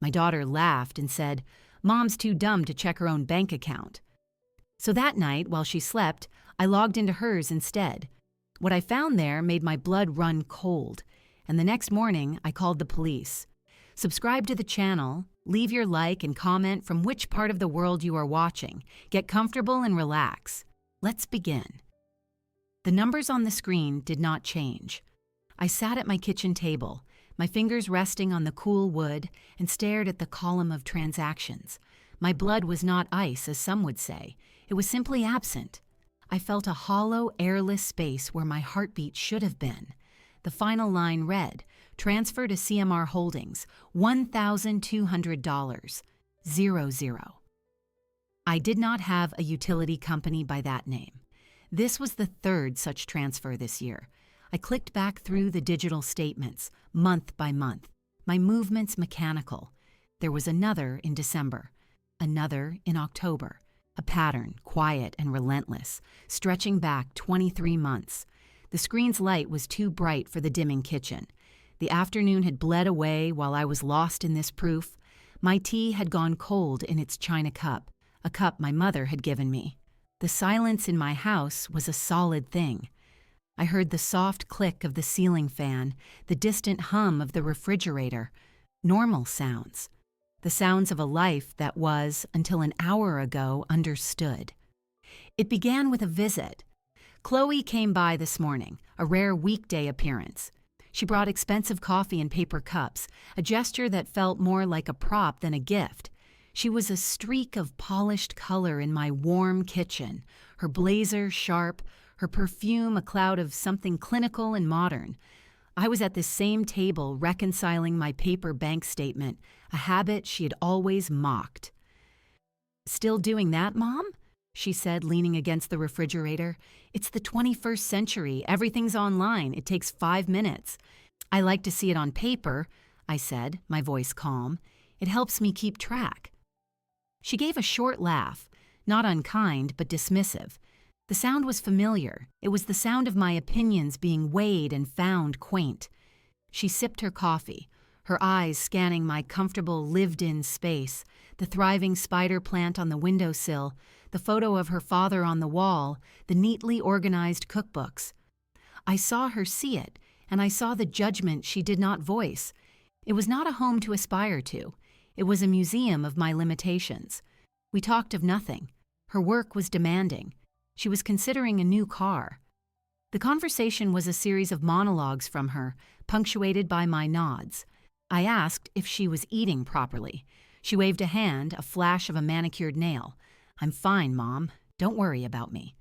My daughter laughed and said, "Mom's too dumb to check her own bank account." So that night, while she slept, I logged into hers instead. What I found there made my blood run cold, and the next morning I called the police. Subscribe to the channel, leave your like and comment from which part of the world you are watching. Get comfortable and relax. Let's begin. The numbers on the screen did not change. I sat at my kitchen table, my fingers resting on the cool wood, and stared at the column of transactions. My blood was not ice, as some would say. It was simply absent. I felt a hollow, airless space where my heartbeat should have been. The final line read, "Transfer to CMR Holdings, $1,200, 00." I did not have a utility company by that name. This was the third such transfer this year. I clicked back through the digital statements, month by month, my movements mechanical. There was another in December, another in October, a pattern, quiet and relentless, stretching back 23 months. The screen's light was too bright for the dimming kitchen. The afternoon had bled away while I was lost in this proof. My tea had gone cold in its china cup, a cup my mother had given me. The silence in my house was a solid thing. I heard the soft click of the ceiling fan, the distant hum of the refrigerator. Normal sounds. The sounds of a life that was, until an hour ago, understood. It began with a visit. Chloe came by this morning, a rare weekday appearance. She brought expensive coffee in paper cups, a gesture that felt more like a prop than a gift. She was a streak of polished color in my warm kitchen, her blazer sharp, her perfume a cloud of something clinical and modern. I was at this same table reconciling my paper bank statement, a habit she had always mocked. "Still doing that, Mom?" she said, leaning against the refrigerator. "It's the 21st century. Everything's online. It takes 5 minutes." "I like to see it on paper," I said, my voice calm. "It helps me keep track." She gave a short laugh, not unkind but dismissive. The sound was familiar. It was the sound of my opinions being weighed and found quaint. She sipped her coffee, her eyes scanning my comfortable lived-in space, the thriving spider plant on the windowsill, the photo of her father on the wall, the neatly organized cookbooks. I saw her see it, and I saw the judgment she did not voice. It was not a home to aspire to. It was a museum of my limitations. We talked of nothing. Her work was demanding. She was considering a new car. The conversation was a series of monologues from her, punctuated by my nods. I asked if she was eating properly. She waved a hand, a flash of a manicured nail. "I'm fine, Mom. Don't worry about me."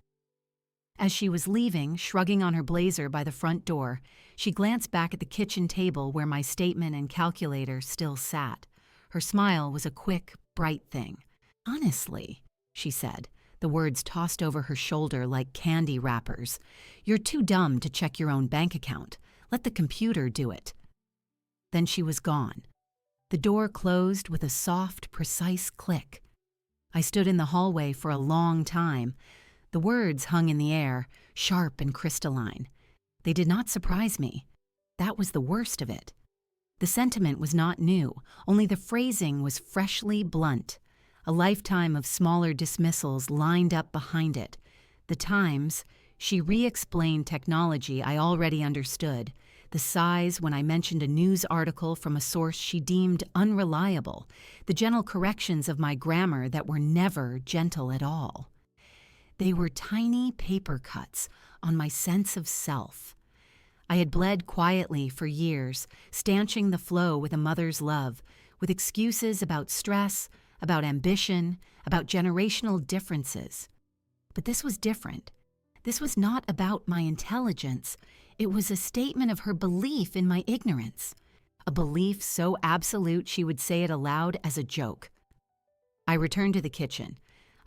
As she was leaving, shrugging on her blazer by the front door, she glanced back at the kitchen table where my statement and calculator still sat. Her smile was a quick, bright thing. "Honestly," she said, the words tossed over her shoulder like candy wrappers, "you're too dumb to check your own bank account. Let the computer do it." Then she was gone. The door closed with a soft, precise click. I stood in the hallway for a long time. The words hung in the air, sharp and crystalline. They did not surprise me. That was the worst of it. The sentiment was not new, only the phrasing was freshly blunt. A lifetime of smaller dismissals lined up behind it. The Times, she re-explained technology I already understood, the sighs when I mentioned a news article from a source she deemed unreliable, the gentle corrections of my grammar that were never gentle at all. They were tiny paper cuts on my sense of self. I had bled quietly for years, stanching the flow with a mother's love, with excuses about stress, about ambition, about generational differences. But this was different. This was not about my intelligence. It was a statement of her belief in my ignorance, a belief so absolute she would say it aloud as a joke. I returned to the kitchen.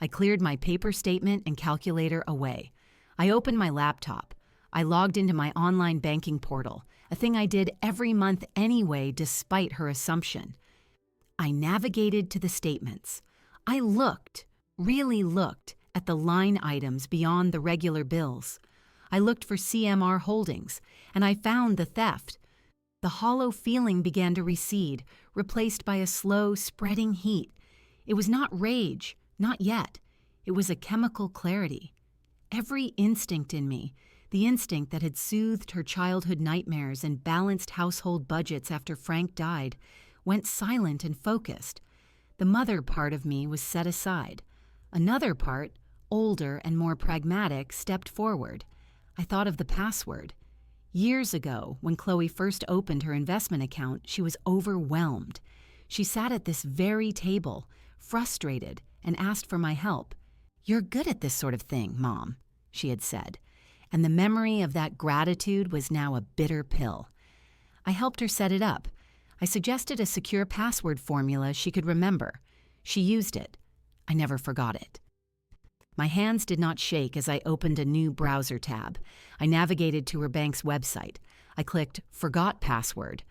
I cleared my paper statement and calculator away. I opened my laptop. I logged into my online banking portal, a thing I did every month anyway despite her assumption. I navigated to the statements. I looked, really looked, at the line items beyond the regular bills. I looked for CMR Holdings, and I found the theft. The hollow feeling began to recede, replaced by a slow, spreading heat. It was not rage, not yet. It was a chemical clarity. Every instinct in me, the instinct that had soothed her childhood nightmares and balanced household budgets after Frank died, went silent and focused. The mother part of me was set aside. Another part, older and more pragmatic, stepped forward. I thought of the password. Years ago, when Chloe first opened her investment account, she was overwhelmed. She sat at this very table, frustrated, and asked for my help. "You're good at this sort of thing, Mom," she had said, and the memory of that gratitude was now a bitter pill. I helped her set it up. I suggested a secure password formula she could remember. She used it. I never forgot it. My hands did not shake as I opened a new browser tab. I navigated to her bank's website. I clicked Forgot Password.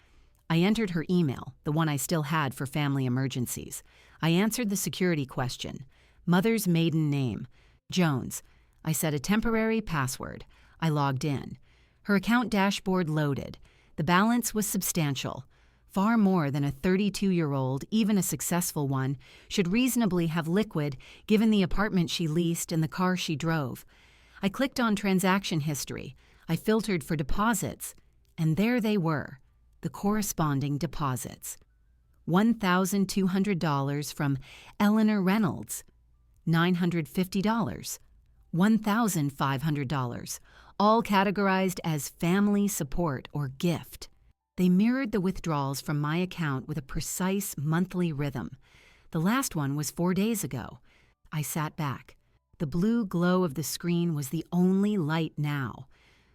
I entered her email, the one I still had for family emergencies. I answered the security question. Mother's maiden name, Jones. I set a temporary password. I logged in. Her account dashboard loaded. The balance was substantial. Far more than a 32-year-old, even a successful one, should reasonably have liquid given the apartment she leased and the car she drove. I clicked on transaction history. I filtered for deposits, and there they were, the corresponding deposits. $1,200 from Eleanor Reynolds, $950, $1,500, all categorized as family support or gift. They mirrored the withdrawals from my account with a precise monthly rhythm. The last one was 4 days ago. I sat back. The blue glow of the screen was the only light now.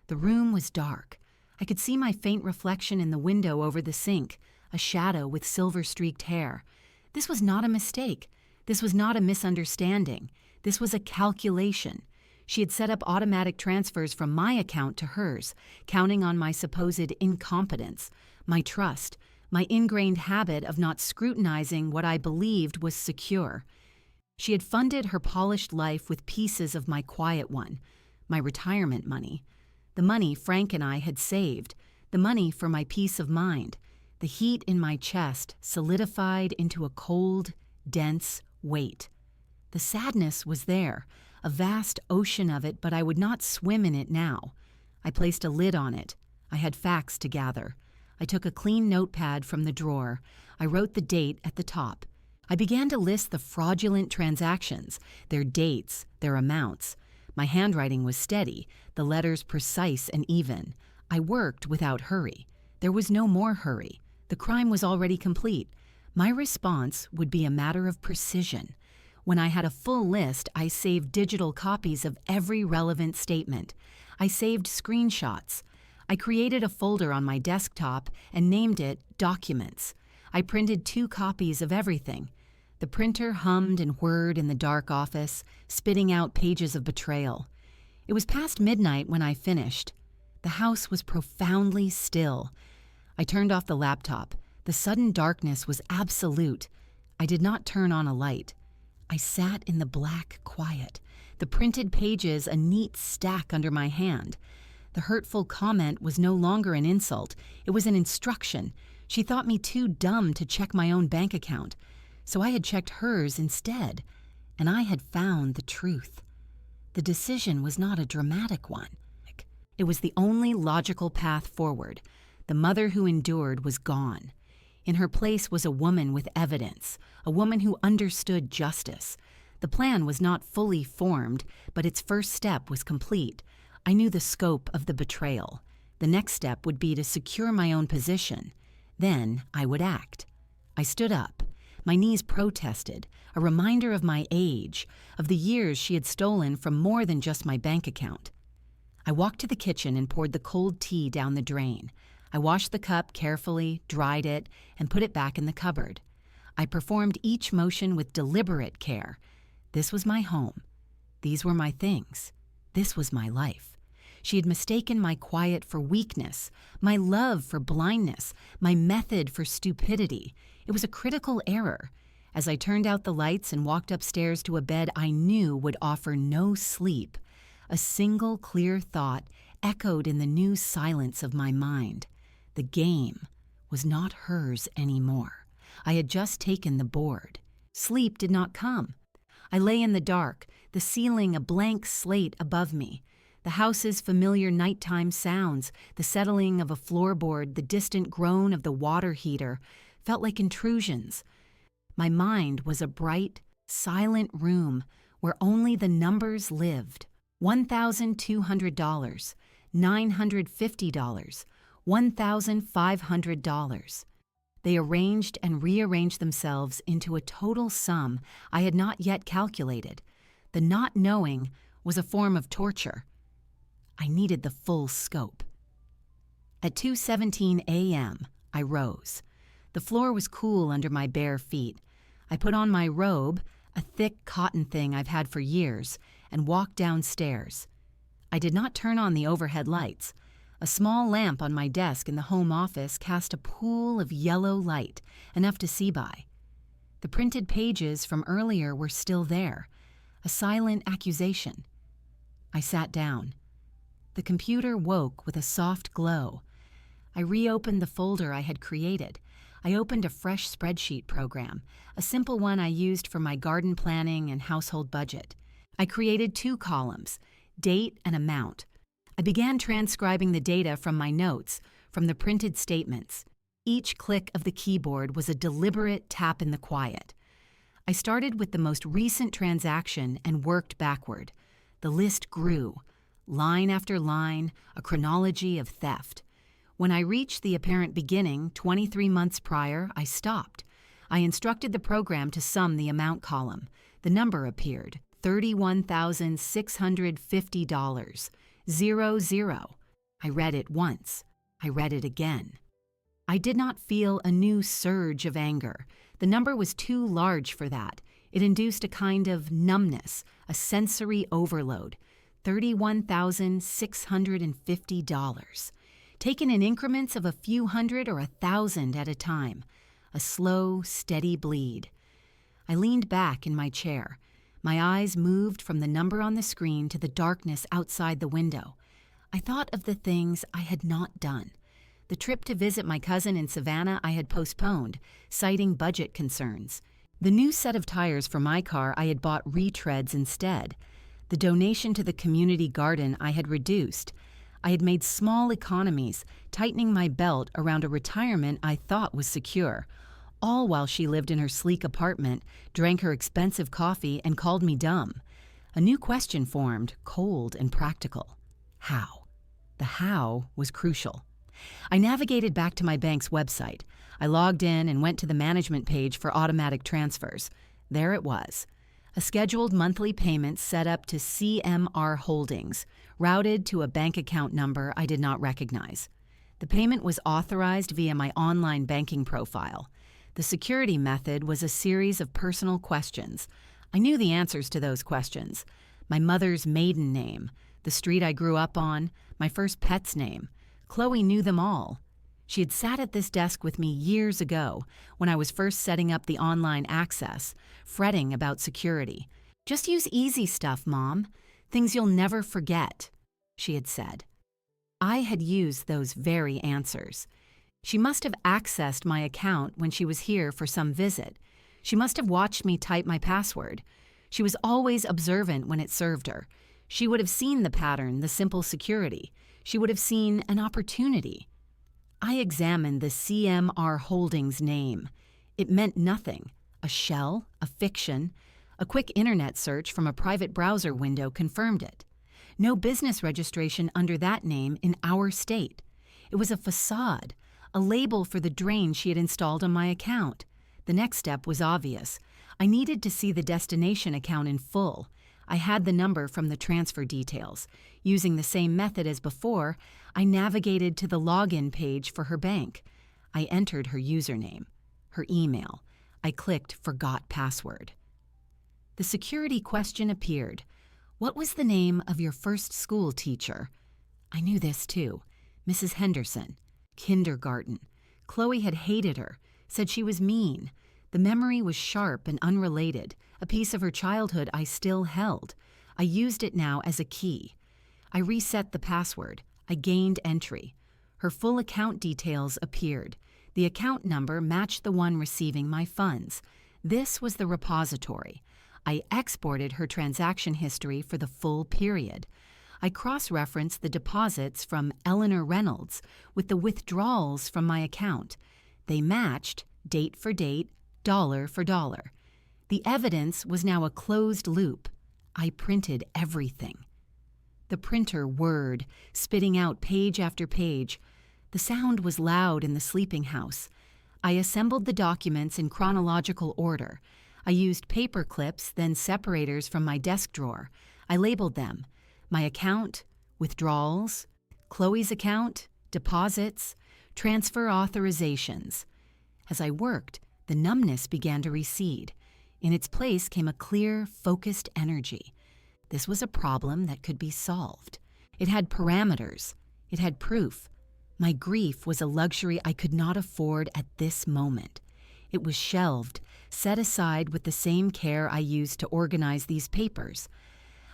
The room was dark. I could see my faint reflection in the window over the sink, a shadow with silver-streaked hair. This was not a mistake. This was not a misunderstanding. This was a calculation. She had set up automatic transfers from my account to hers, counting on my supposed incompetence, my trust, my ingrained habit of not scrutinizing what I believed was secure. She had funded her polished life with pieces of my quiet one, my retirement money, the money Frank and I had saved, the money for my peace of mind. The heat in my chest solidified into a cold, dense weight. The sadness was there, a vast ocean of it, but I would not swim in it now. I placed a lid on it. I had facts to gather. I took a clean notepad from the drawer. I wrote the date at the top. I began to list the fraudulent transactions, their dates, their amounts. My handwriting was steady, the letters precise and even. I worked without hurry. There was no more hurry. The crime was already complete. My response would be a matter of precision. When I had a full list, I saved digital copies of every relevant statement. I saved screenshots. I created a folder on my desktop and named it Documents. I printed 2 copies of everything. The printer hummed and whirred in the dark office, spitting out pages of betrayal. It was past midnight when I finished. The house was profoundly still. I turned off the laptop. The sudden darkness was absolute. I did not turn on a light. I sat in the black quiet, the printed pages a neat stack under my hand. The hurtful comment was no longer an insult. It was an instruction. She thought me too dumb to check my own bank account, so I had checked hers instead, and I had found the truth. The decision was not a dramatic one. It was the only logical path forward. The mother who endured was gone. In her place was a woman with evidence, a woman who understood justice. The plan was not fully formed, but its first step was complete. I knew the scope of the betrayal. The next step would be to secure my own position. Then I would act. I stood up. My knees protested, a reminder of my age, of the years she had stolen from more than just my bank account. I walked to the kitchen and poured the cold tea down the drain. I washed the cup carefully, dried it, and put it back in the cupboard. I performed each motion with deliberate care. This was my home. These were my things. This was my life. She had mistaken my quiet for weakness, my love for blindness, my method for stupidity. It was a critical error. As I turned out the lights and walked upstairs to a bed I knew would offer no sleep, a single clear thought echoed in the new silence of my mind. The game was not hers anymore. I had just taken the board. Sleep did not come. I lay in the dark, the ceiling a blank slate above me. The house's familiar nighttime sounds, the settling of a floorboard, the distant groan of the water heater, felt like intrusions. My mind was a bright, silent room where only the numbers lived. $1,200, $950, $1,500. They arranged and rearranged themselves into a total sum I had not yet calculated. The not knowing was a form of torture. I needed the full scope. At 2:17 a.m., I rose. The floor was cool under my bare feet. I put on my robe, a thick cotton thing I've had for years, and walked downstairs. I did not turn on the overhead lights. A small lamp on my desk in the home office cast a pool of yellow light, enough to see by. The printed pages from earlier were still there, a silent accusation. I sat down. The computer woke with a soft glow. I reopened the folder I had created. I opened a fresh spreadsheet program, a simple one I used for my garden planning and household budget. I created 2 columns, date and amount. I began transcribing the data from my notes, from the printed statements. Each click of the keyboard was a deliberate tap in the quiet. I started with the most recent transaction and worked backward. The list grew, line after line, a chronology of theft. When I reached the apparent beginning, 23 months prior, I stopped. I instructed the program to sum the amount column. The number appeared, $31,650. 00. I read it once. I read it again. I did not feel a new surge of anger. The number was too large for that. It induced a kind of numbness, a sensory overload. $31,650. Taken in increments of a few hundred or 1,000 at a time. A slow, steady bleed. I leaned back in my chair. My eyes moved from the number on the screen to the darkness outside the window. I thought of the things I had not done. The trip to visit my cousin in Savannah I had postponed, citing budget concerns. The new set of tires for my car I had bought retreads instead. The donation to the community garden I had reduced. I had made small economies, tightening my belt around a retirement I thought was secure. All while she lived in her sleek apartment, drank her expensive coffee, and called me dumb. A new question formed, cold and practical. How? The how was crucial. I navigated back to my bank's website. I logged in and went to the management page for automatic transfers. There it was. A scheduled monthly payment set up to CMR Holdings, routed to a bank account number I did not recognize. The payment was authorized via my online banking profile. The security method was a series of personal questions. I knew the answers to those questions. My mother's maiden name, the street I grew up on, my first pet's name. Chloe knew them all. She had sat at this desk with me years ago when I was first setting up the online access, fretting about security. "Just use easy stuff, Mom. Things you'll never forget," she had said. I had used those very answers. She must have accessed my account when she was here for some visit. She must have watched me type my password. She was always observant when it served her. She would have seen the pattern, the simple security. She would have seen an opportunity. I examined the CMR Holdings name. It meant nothing. A shell, a fiction. A quick internet search from a private browser window confirmed it. No business registration under that name in our state. It was a facade, a label for the drain she had installed on my account. The next step was obvious. I needed to see the destination account in full. I had the number from the transfer details. Using the same method as before, I navigated to the login page for her bank. I entered her username, her email. I clicked Forgot Password. The security question appeared. What was the name of your first school teacher? I knew this too. Mrs. Henderson. Kindergarten. Chloe had hated her, said she was mean. The memory was sharp and unrelated, a piece of her childhood I still held. I used it now as a key. I reset the password. I gained entry. Her full account details appeared. The account number matched the one receiving my funds. This was the repository. I exported her transaction history for the full period. I cross-referenced the deposits from Eleanor Reynolds with the withdrawals from my account. They matched, date for date, dollar for dollar. The evidence was now a closed loop. I printed everything. The printer whirred, spitting out page after page. The sound was loud in the sleeping house. I assembled the documents in chronological order. I used paper clips, then separators from my desk drawer. I labeled them: my account, withdrawals, Chloe's account, deposits, transfer authorizations. As I worked, the numbness began to recede. In its place came a clear, focused energy. This was a problem that could be solved. It had parameters. It had proof. My grief was a luxury I could not afford at this moment. It was shelved, set aside with the same care I used to organize these papers.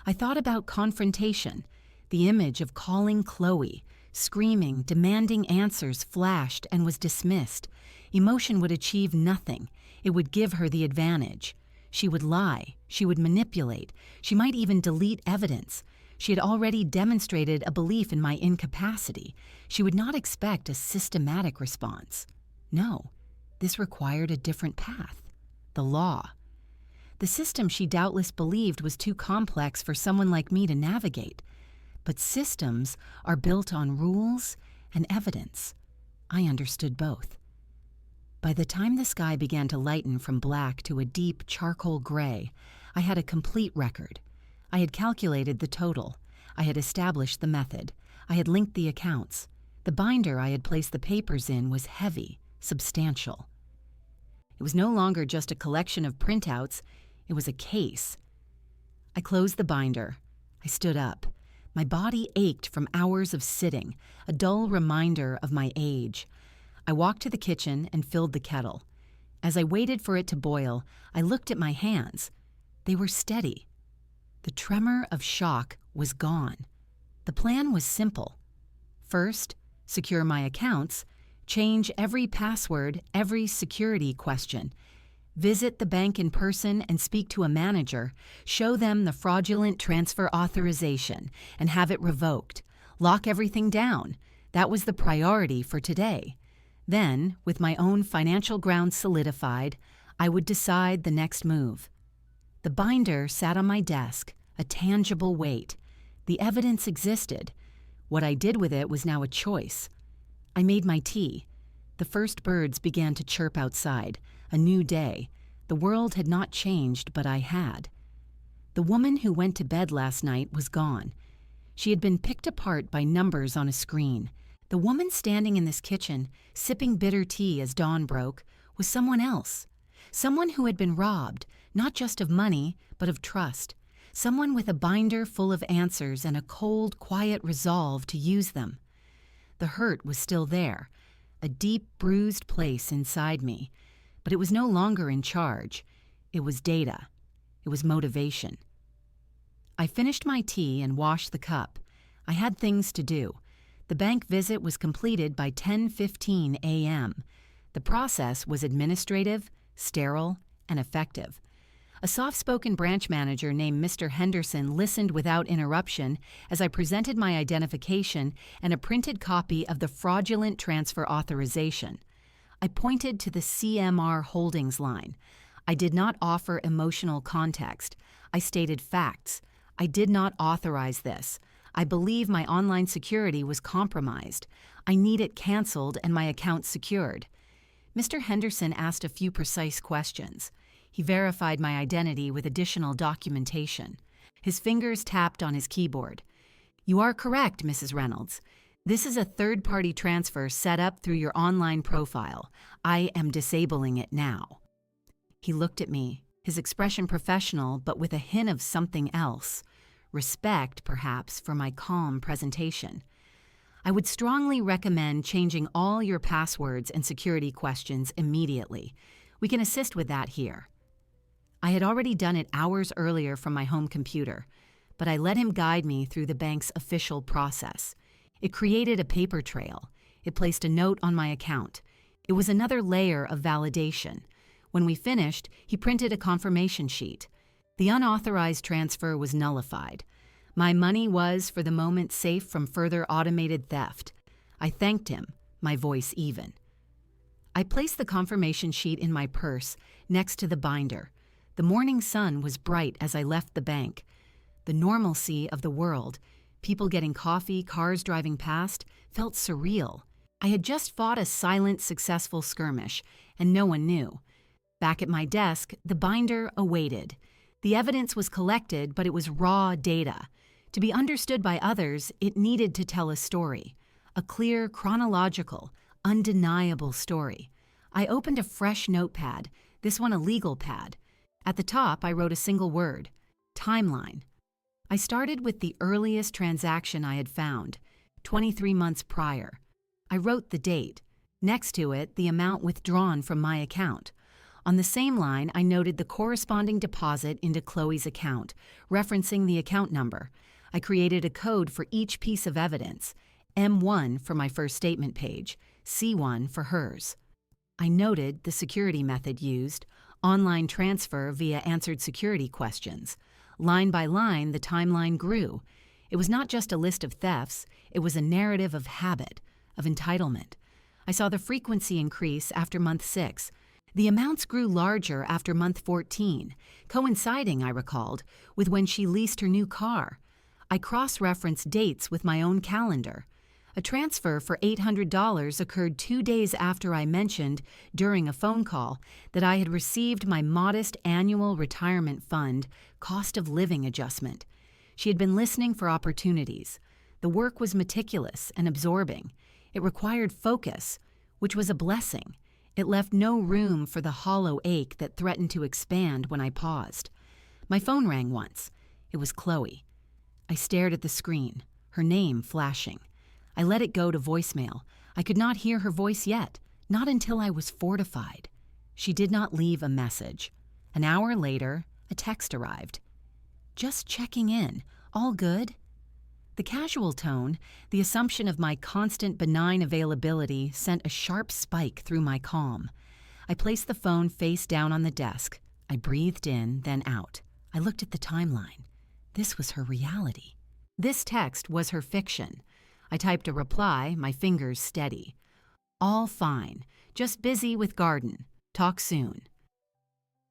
I thought about confrontation. The image of calling Chloe, screaming, demanding answers flashed and was dismissed. Emotion would achieve nothing. It would give her the advantage. She would lie. She would manipulate. She might even delete evidence. She had already demonstrated a belief in my incapacity. She would not expect a systematic response. No, this required a different path. The law. The system she doubtless believed was too complex for someone like me to navigate. But systems are built on rules and evidence. I understood both. By the time the sky began to lighten from black to a deep charcoal gray, I had a complete record. I had calculated the total. I had established the method. I had linked the accounts. The binder I had placed the papers in was heavy, substantial. It was no longer just a collection of printouts. It was a case. I closed the binder. I stood up. My body ached from hours of sitting, a dull reminder of my age. I walked to the kitchen and filled the kettle. As I waited for it to boil, I looked at my hands. They were steady. The tremor of shock was gone. The plan was simple. First, secure my accounts, change every password, every security question. Visit the bank in person and speak to a manager, show them the fraudulent transfer authorization, and have it revoked. Lock everything down. That was the priority for today. Then, with my own financial ground solidified, I would decide the next move. The binder sat on my desk, a tangible weight. The evidence existed. What I did with it was now a choice. I made my tea. The first birds began to chirp outside. A new day. The world had not changed, but I had. The woman who went to bed last night was gone. She had been picked apart by numbers on a screen. The woman standing in this kitchen, sipping bitter tea as dawn broke, was someone else. Someone who had been robbed, not just of money, but of trust. Someone with a binder full of answers and a cold, quiet resolve to use them. The hurt was still there, a deep, bruised place inside me. But it was no longer in charge. It was data. It was motivation. I finished my tea and washed the cup. I had things to do. The bank visit was completed by 10:15 a.m. The process was administrative, sterile, and effective. A soft-spoken branch manager named Mr. Henderson listened without interruption as I presented my identification and a printed copy of the fraudulent transfer authorization. I pointed to the CMR Holdings line. I did not offer emotional context. I stated facts. I did not authorize this. I believe my online security was compromised. I need it canceled and my account secured. Mr. Henderson asked a few precise questions. He verified my identity with additional documentation. His fingers tapped on his keyboard. "You are correct, Mrs. Reynolds. This is a third-party transfer set up through your online profile. I am disabling it now." He looked at me, his expression professional but with a hint of something else. Respect, perhaps, for my calm presentation. "I would strongly recommend changing all your passwords and security questions immediately. We can assist with that here." I had already done it hours earlier from my home computer, but I let him guide me through the bank's official process. It created a paper trail. It placed a note on my account. It was another layer of validation. When we finished, he printed a confirmation sheet. The unauthorized transfer was nullified. My money was, for the moment, safe from further automated theft. I thanked him, my voice even. I placed the confirmation sheet in my purse, next to the binder. The morning sun was bright as I left the bank. The normalcy of the world, people getting coffee, cars driving past, felt surreal. I had just fought a silent, successful skirmish, and no one knew. Back at my desk, the binder awaited. The evidence was collected, but it was raw data. To be understood by others, it needed to tell a story. A clear, chronological, undeniable story. I opened a fresh notepad, this one a legal pad. At the top, I wrote a single word: timeline. I started with the earliest transaction I had found, 23 months prior. I wrote the date. Next to it, the amount withdrawn from my account. On the same line, I noted the corresponding deposit into Chloe's account, referencing the account number. I created a code for each piece of evidence: M1 for my first statement page, C1 for hers. I noted the security method used: online transfer via answered security questions. Line by line, the timeline grew. It was not just a list of thefts, it was a narrative of habit, of entitlement. I saw the frequency increase after month 6. The amounts grew larger after month 14, coinciding, I recalled, with when she leased her new car. I cross-referenced dates with my own calendar. A transfer for $800 occurred 2 days after I mentioned, during a phone call, that I had received my modest annual retirement fund cost of living adjustment. She had been listening for opportunities. The work was meticulous and absorbing. It required focus, which was a blessing. It left no room for the hollow ache that threatened to expand when I paused. My phone rang once. It was Chloe. I stared at the screen, her name flashing. I let it go to voicemail. I could not hear her voice yet, not until I was fortified. She did not leave a message. An hour later, a text arrived. Just checking in. All good? The casual tone, the assumption of my constant benign availability, sent a sharp spike through my calm. I placed the phone face down on the desk. I breathed in, then out. I looked at the timeline. This was her reality. This text was her fiction. I typed a reply, my fingers steady. All fine. Just busy with garden. Talk soon.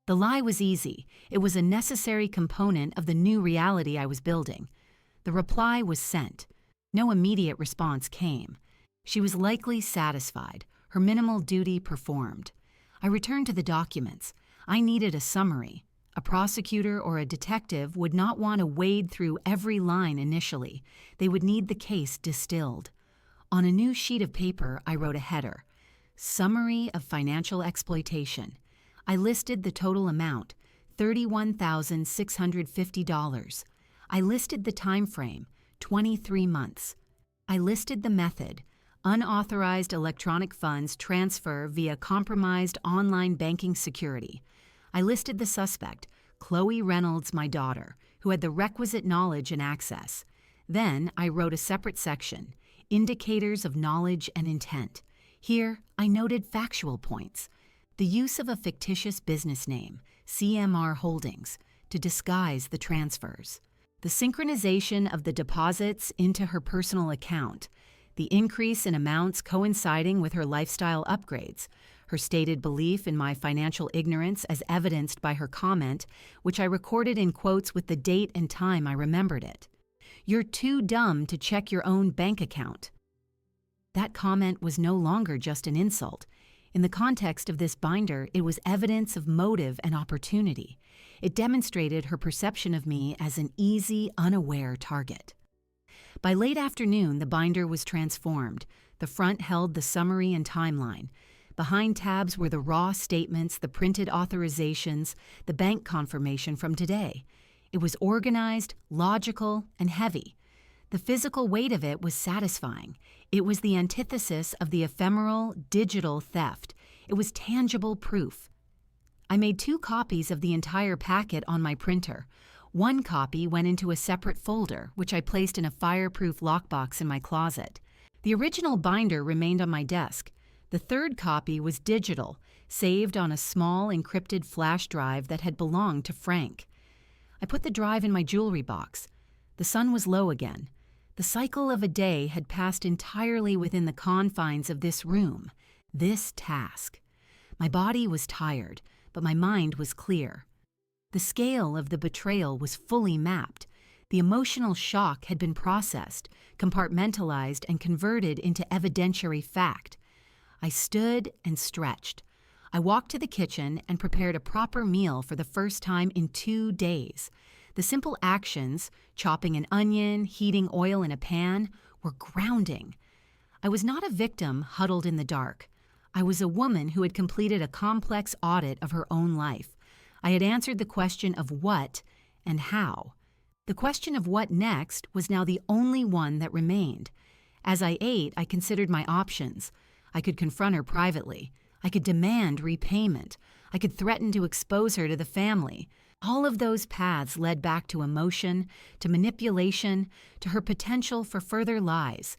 The lie was easy. It was a necessary component of the new reality I was building. The reply was sent. No immediate response came. She was likely satisfied, her minimal duty performed. I returned to the documents. I needed a summary. A prosecutor or a detective would not want to wade through every line initially. They would need the case distilled. On a new sheet of paper, I wrote a header: Summary of Financial Exploitation. I listed the total amount, $31,650. I listed the time frame, 23 months. I listed the method, unauthorized electronic funds transfer via compromised online banking security. I listed the suspect, Chloe Reynolds, my daughter, who had the requisite knowledge and access. Then I wrote a separate section, Indicators of Knowledge and Intent. Here, I noted factual points. The use of a fictitious business name, CMR Holdings, to disguise the transfers. The synchronization of the deposits into her personal account. The increase in amounts coinciding with her lifestyle upgrades. Her stated belief in my financial ignorance as evidenced by her comment, which I recorded in quotes with the date and time I remembered it. You're too dumb to check your own bank account. That comment was no longer just an insult. In the context of this binder, it was evidence of motive and opportunity. It demonstrated her perception of me as an easy, unaware target. By late afternoon, the binder was transformed. The front held the summary and timeline. Behind tabs were the raw statements, the printed authorizations, the bank confirmation from today. It was organized, logical, and heavy. The physical weight of it was satisfying. It was the antithesis of the ephemeral, digital theft. It was tangible proof. I made 2 copies of the entire packet on my printer. One copy went into a separate folder, which I placed in a fireproof lockbox in my closet. The original binder remained on my desk. The third copy was digital, saved on a small encrypted flash drive that had belonged to Frank. I put the drive in my jewelry box. The sun was low again. The cycle of a day had passed entirely within the confines of this room, this task. My body was tired, but my mind was clear. The scale of the betrayal was fully mapped. The emotional shock had been processed, compartmentalized, and converted into evidentiary fact. I stood and stretched. I walked to the kitchen and prepared a proper meal for the first time in 2 days. The simple actions, chopping an onion, heating oil in a pan, were grounding. I was not a victim huddled in the dark. I was a woman who had completed a complex audit of her own life. I had answered the question of what and how. The question of what next was now the only one that remained. As I ate, I considered my options. I could confront her privately. I could demand repayment. I could threaten to expose her to the family. All of those paths led back to emotion, to manipulation, to her potential for further lies.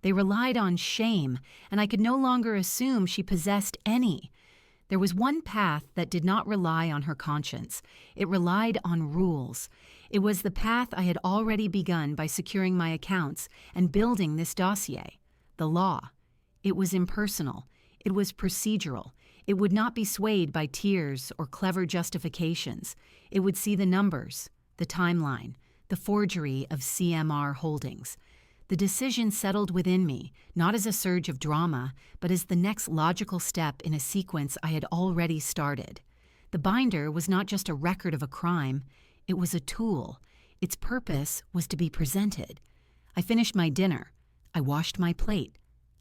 They relied on shame, and I could no longer assume she possessed any. There was one path that did not rely on her conscience. It relied on rules. It was the path I had already begun by securing my accounts and building this dossier. The law. It was impersonal. It was procedural. It would not be swayed by tears or clever justifications. It would see the numbers, the timeline, the forgery of CMR Holdings. The decision settled within me, not as a surge of drama, but as the next logical step in a sequence I had already started. The binder was not just a record of a crime, it was a tool. Its purpose was to be presented. I finished my dinner. I washed my plate.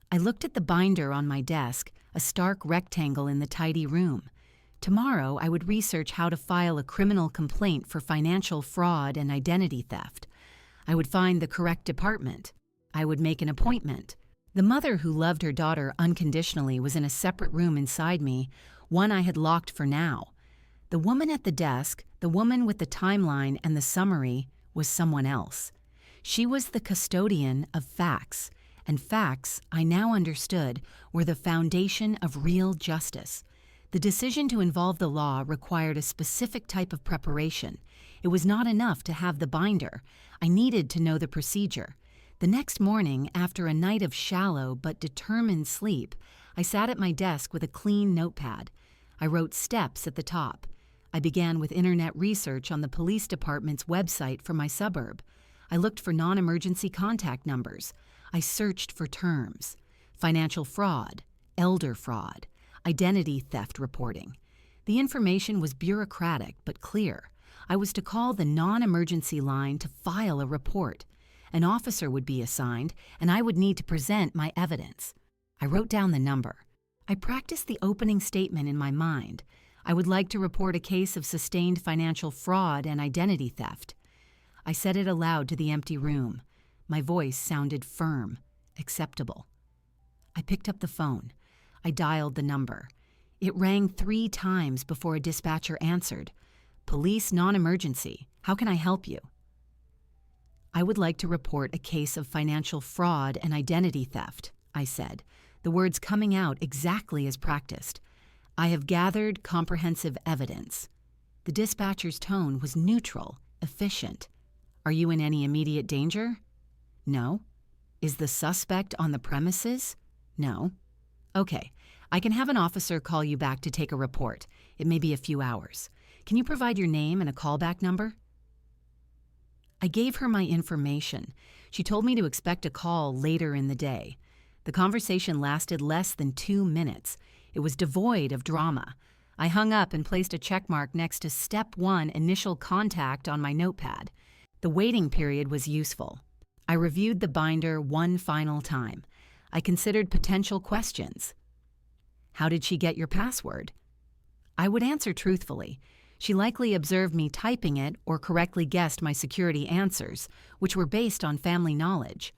I looked at the binder on my desk, a stark rectangle in the tidy room. Tomorrow I would research how to file a criminal complaint for financial fraud and identity theft. I would find the correct department. I would make an appointment. The mother who loved her daughter unconditionally was in a separate room inside me, one I had locked for now. The woman at the desk, the woman with the timeline and the summary, was someone else. She was the custodian of facts, and facts, I now understood, were the foundation of real justice. The decision to involve the law required a specific type of preparation. It was not enough to have the binder. I needed to know the procedure. The next morning, after a night of shallow but determined sleep, I sat at my desk with a clean notepad. I wrote steps at the top. I began with internet research on the police department's website for my suburb. I looked for non-emergency contact numbers. I searched for terms: financial fraud, elder fraud, identity theft reporting. The information was bureaucratic but clear. I was to call the non-emergency line to file a report. An officer would be assigned, and I would need to present my evidence. I wrote down the number. I practiced the opening statement in my mind. I would like to report a case of sustained financial fraud and identity theft. I said it aloud to the empty room. My voice sounded firm, acceptable. I picked up the phone. I dialed the number. It rang 3 times before a dispatcher answered. "Police non-emergency. How can I help you?" "I would like to report a case of financial fraud and identity theft," I said, the words coming out exactly as practiced. "I have gathered comprehensive evidence." The dispatcher's tone was neutral, efficient. "Are you in any immediate danger?" "No." "Is the suspect on the premises?" "No." "Okay, I can have an officer call you back to take a report. It may be a few hours. Can you provide your name and a callback number?" I gave her my information. She told me to expect a call later in the day. The conversation lasted less than 2 minutes. It was devoid of drama. I hung up and placed a checkmark next to Step 1 initial contact on my notepad. The waiting period was useful. I reviewed the binder one final time. I considered potential questions. How did she get your password? I would answer truthfully. She likely observed me typing it or correctly guessed my security answers, which were based on family knowledge.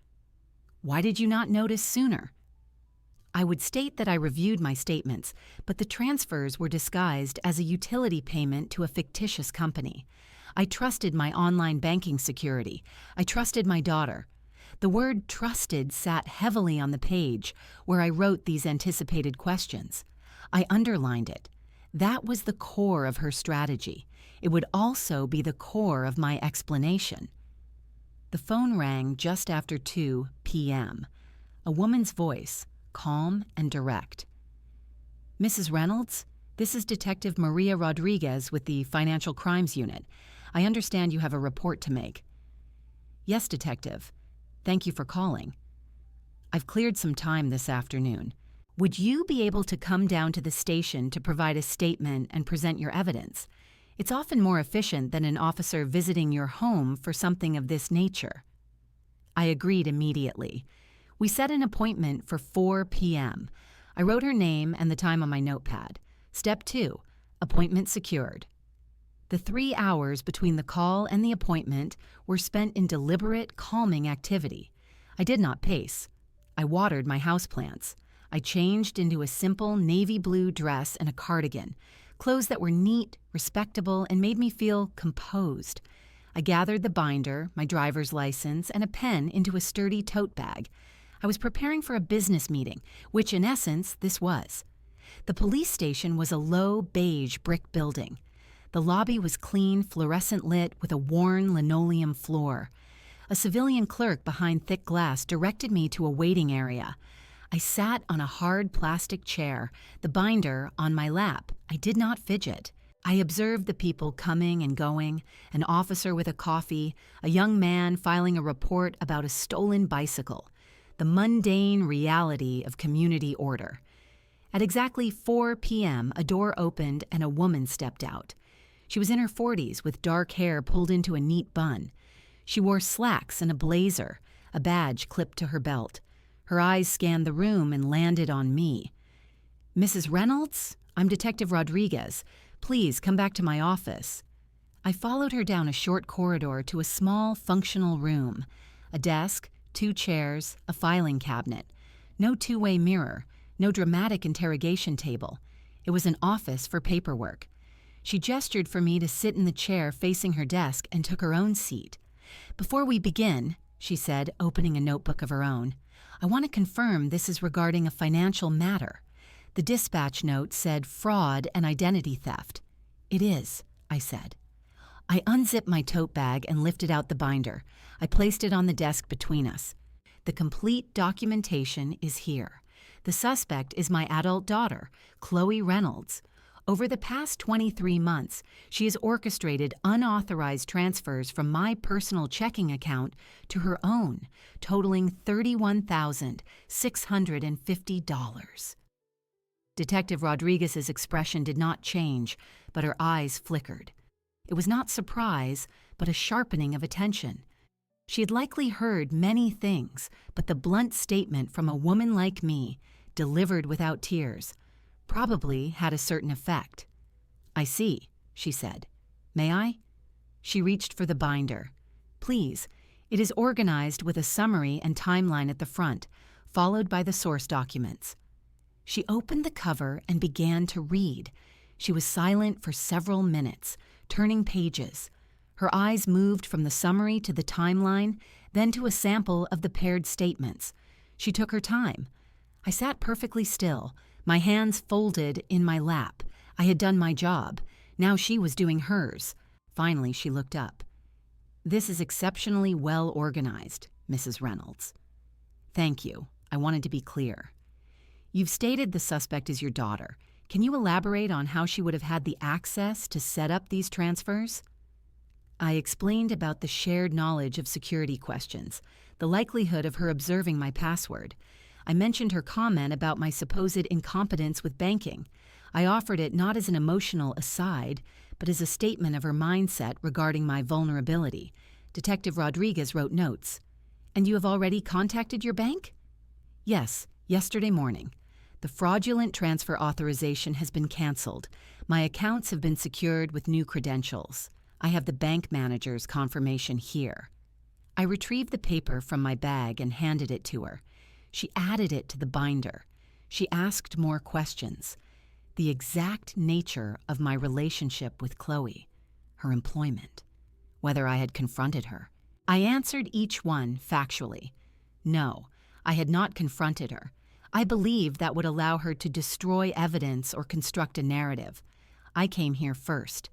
Why did you not notice sooner? I would state that I reviewed my statements, but the transfers were disguised as a utility payment to a fictitious company. I trusted my online banking security. I trusted my daughter. The word trusted sat heavily on the page where I wrote these anticipated questions. I underlined it. That was the core of her strategy. It would also be the core of my explanation. The phone rang just after 2 p.m. A woman's voice, calm and direct. "Mrs. Reynolds, this is Detective Maria Rodriguez with the Financial Crimes Unit. I understand you have a report to make." "Yes, Detective. Thank you for calling. I've cleared some time this afternoon. Would you be able to come down to the station to provide a statement and present your evidence? It's often more efficient than an officer visiting your home for something of this nature." I agreed immediately. We set an appointment for 4 p.m. I wrote her name and the time on my notepad. Step 2, appointment secured. The 3 hours between the call and the appointment were spent in deliberate, calming activity. I did not pace. I watered my houseplants. I changed into a simple navy blue dress and a cardigan, clothes that were neat, respectable, and made me feel composed. I gathered the binder, my driver's license, and a pen into a sturdy tote bag. I was preparing for a business meeting, which in essence this was. The police station was a low beige brick building. The lobby was clean, fluorescent lit with a worn linoleum floor. A civilian clerk behind thick glass directed me to a waiting area. I sat on a hard plastic chair, the binder on my lap. I did not fidget. I observed the people coming and going, an officer with a coffee, a young man filing a report about a stolen bicycle, the mundane reality of community order. At exactly 4 p.m., a door opened and a woman stepped out. She was in her 40s with dark hair pulled into a neat bun. She wore slacks and a blazer, a badge clipped to her belt. Her eyes scanned the room and landed on me. "Mrs. Reynolds? I'm Detective Rodriguez. Please come back to my office." I followed her down a short corridor to a small, functional room. A desk, 2 chairs, a filing cabinet. No two-way mirror, no dramatic interrogation table. It was an office for paperwork. She gestured for me to sit in the chair facing her desk and took her own seat. "Before we begin," she said, opening a notebook of her own, "I want to confirm this is regarding a financial matter. The dispatch note said fraud and identity theft." "It is," I said. I unzipped my tote bag and lifted out the binder. I placed it on the desk between us. "The complete documentation is here. The suspect is my adult daughter, Chloe Reynolds. Over the past 23 months, she has orchestrated unauthorized transfers from my personal checking account to her own, totaling $31,650. Detective Rodriguez's expression did not change, but her eyes flickered. It was not surprise, but a sharpening of attention. She had likely heard many things, but the blunt statement from a woman like me, delivered without tears, probably had a certain effect. "I see," she said. "May I?" She reached for the binder. "Please, it is organized with a summary and timeline at the front, followed by the source documents." She opened the cover and began to read. She was silent for several minutes, turning pages. Her eyes moved from the summary to the timeline, then to a sample of the paired statements. She took her time. I sat perfectly still, my hands folded in my lap. I had done my job. Now she was doing hers. Finally, she looked up. "This is exceptionally well organized, Mrs. Reynolds." "Thank you. I wanted to be clear. You've stated the suspect is your daughter. Can you elaborate on how she would have had the access to set up these transfers?" I explained about the shared knowledge of security questions, the likelihood of her observing my password. I mentioned her comment about my supposed incompetence with banking. I offered it not as an emotional aside, but as a statement of her mindset regarding my vulnerability. Detective Rodriguez wrote notes. "And you have already contacted your bank?" "Yes, yesterday morning. The fraudulent transfer authorization has been canceled. My accounts have been secured with new credentials. I have the bank manager's confirmation here." I retrieved the paper from my bag and handed it to her. She added it to the binder. She asked more questions. The exact nature of my relationship with Chloe, her employment, whether I had confronted her. I answered each one factually. No, I had not confronted her. I believed that would allow her to destroy evidence or construct a narrative. I came here first.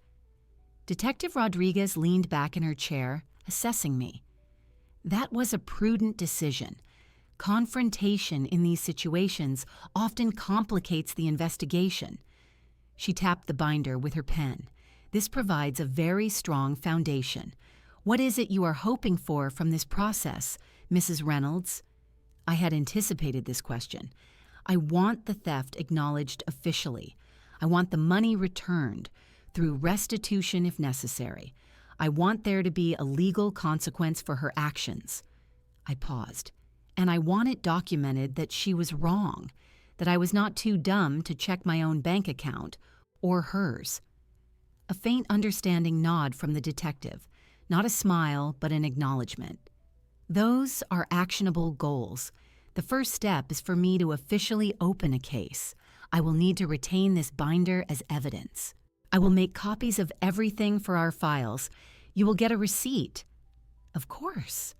Detective Rodriguez leaned back in her chair, assessing me. That was a prudent decision. Confrontation in these situations often complicates the investigation. She tapped the binder with her pen. This provides a very strong foundation. What is it you are hoping for from this process, Mrs. Reynolds? I had anticipated this question. I want the theft acknowledged officially. I want the money returned, through restitution if necessary. I want there to be a legal consequence for her actions. I paused. And I want it documented that she was wrong, that I was not too dumb to check my own bank account, or hers. A faint understanding nod from the detective, not a smile, but an acknowledgement. Those are actionable goals. The first step is for me to officially open a case. I will need to retain this binder as evidence. I will make copies of everything for our files. You will get a receipt. Of course.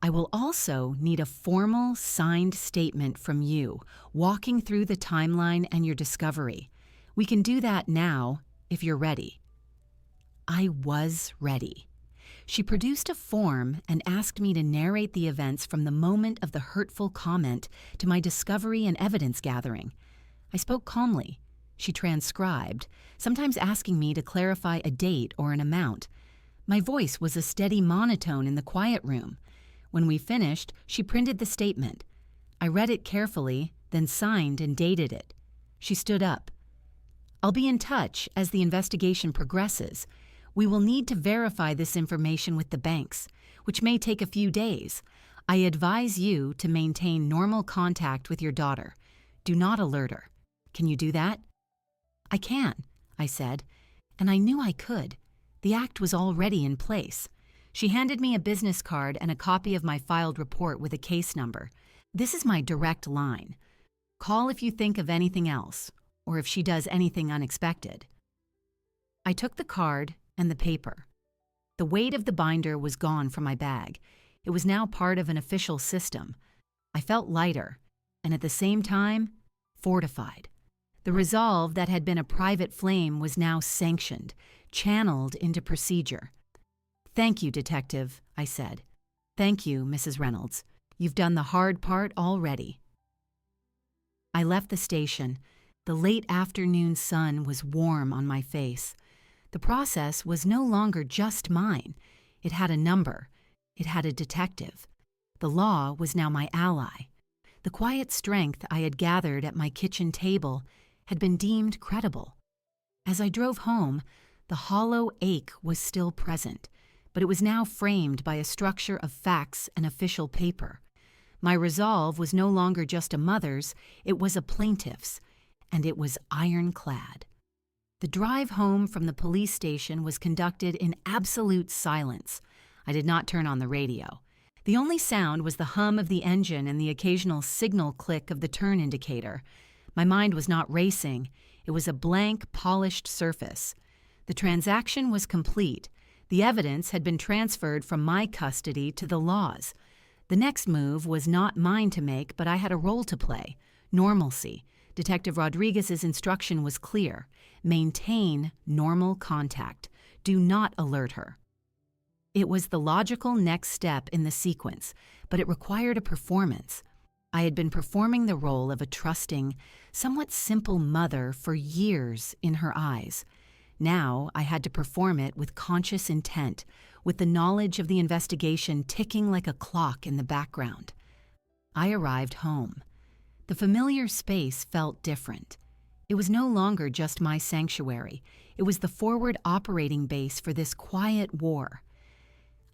I will also need a formal, signed statement from you, walking through the timeline and your discovery. We can do that now, if you're ready. I was ready. She produced a form and asked me to narrate the events from the moment of the hurtful comment to my discovery and evidence gathering. I spoke calmly. She transcribed, sometimes asking me to clarify a date or an amount. My voice was a steady monotone in the quiet room. When we finished, she printed the statement. I read it carefully, then signed and dated it. She stood up. I'll be in touch as the investigation progresses. We will need to verify this information with the banks, which may take a few days. I advise you to maintain normal contact with your daughter. Do not alert her. Can you do that? I can, I said, and I knew I could. The act was already in place. She handed me a business card and a copy of my filed report with a case number. This is my direct line. Call if you think of anything else, or if she does anything unexpected. I took the card and the paper. The weight of the binder was gone from my bag. It was now part of an official system. I felt lighter, and at the same time, fortified. The resolve that had been a private flame was now sanctioned, channeled into procedure. Thank you, Detective, I said. Thank you, Mrs. Reynolds. You've done the hard part already. I left the station. The late afternoon sun was warm on my face. The process was no longer just mine. It had a number. It had a detective. The law was now my ally. The quiet strength I had gathered at my kitchen table had been deemed credible. As I drove home, the hollow ache was still present, but it was now framed by a structure of facts and official paper. My resolve was no longer just a mother's, it was a plaintiff's, and it was ironclad. The drive home from the police station was conducted in absolute silence. I did not turn on the radio. The only sound was the hum of the engine and the occasional signal click of the turn indicator. My mind was not racing. It was a blank, polished surface. The transaction was complete. The evidence had been transferred from my custody to the law's. The next move was not mine to make, but I had a role to play. Normalcy. Detective Rodriguez's instruction was clear. Maintain normal contact. Do not alert her. It was the logical next step in the sequence, but it required a performance. I had been performing the role of a trusting, somewhat simple mother for years in her eyes. Now I had to perform it with conscious intent, with the knowledge of the investigation ticking like a clock in the background. I arrived home. The familiar space felt different. It was no longer just my sanctuary. It was the forward operating base for this quiet war.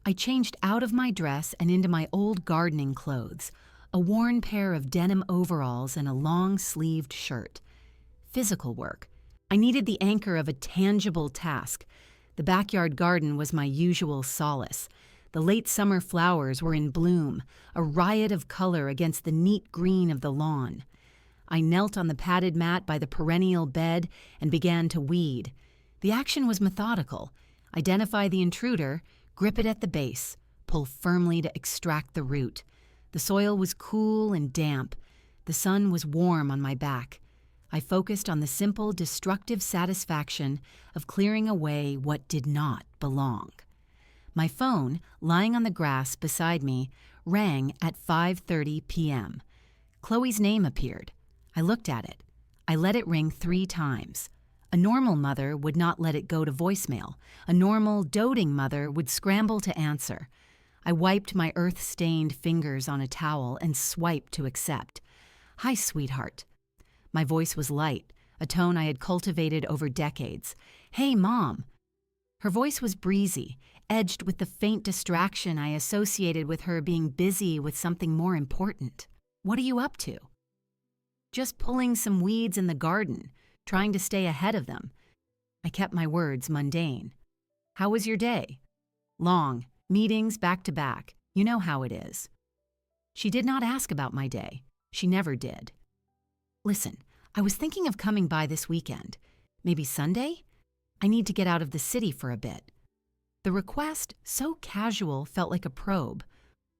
I changed out of my dress and into my old gardening clothes, a worn pair of denim overalls and a long-sleeved shirt. Physical work. I needed the anchor of a tangible task. The backyard garden was my usual solace. The late summer flowers were in bloom, a riot of color against the neat green of the lawn. I knelt on the padded mat by the perennial bed and began to weed. The action was methodical. Identify the intruder, grip it at the base, pull firmly to extract the root. The soil was cool and damp. The sun was warm on my back. I focused on the simple, destructive satisfaction of clearing away what did not belong. My phone, lying on the grass beside me, rang at 5:30 p.m. Chloe's name appeared. I looked at it. I let it ring 3 times. A normal mother would not let it go to voicemail. A normal, doting mother would scramble to answer. I wiped my earth-stained fingers on a towel and swiped to accept. "Hi, sweetheart." My voice was light, a tone I had cultivated over decades. "Hey, Mom." Her voice was breezy, edged with the faint distraction I associated with her being busy with something more important. "What are you up to?" "Just pulling some weeds in the garden, trying to stay ahead of them." I kept my words mundane. "How was your day?" "Long. Meetings back to back. You know how it is." She did not ask about my day. She never did. "Listen, I was thinking of coming by this weekend. Maybe Sunday? I need to get out of the city for a bit." The request, so casual, felt like a probe.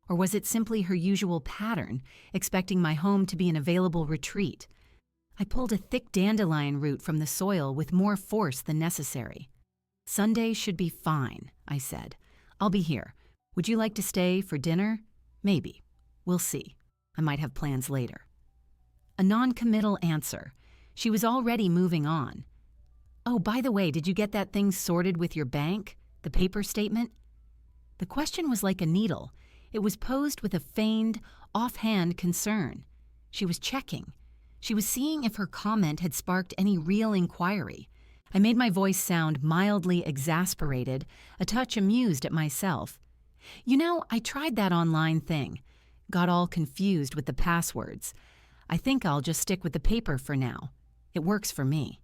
Or was it simply her usual pattern, expecting my home to be an available retreat? I pulled a thick dandelion root from the soil with more force than necessary. "Sunday should be fine," I said. "I'll be here. Would you like to stay for dinner? Maybe. We'll see. I might have plans later." A non-committal answer. She was already moving on. "Oh, by the way, did you get that thing sorted with your bank? The paper statement?" The question was like a needle. It was posed with a feigned, offhand concern. She was checking. She was seeing if her comment had sparked any real inquiry. I made my voice sound mildly exasperated, a touch amused at myself. "You know, I tried that online thing. Got all confused with the passwords. I think I'll just stick with the paper for now. It works for me."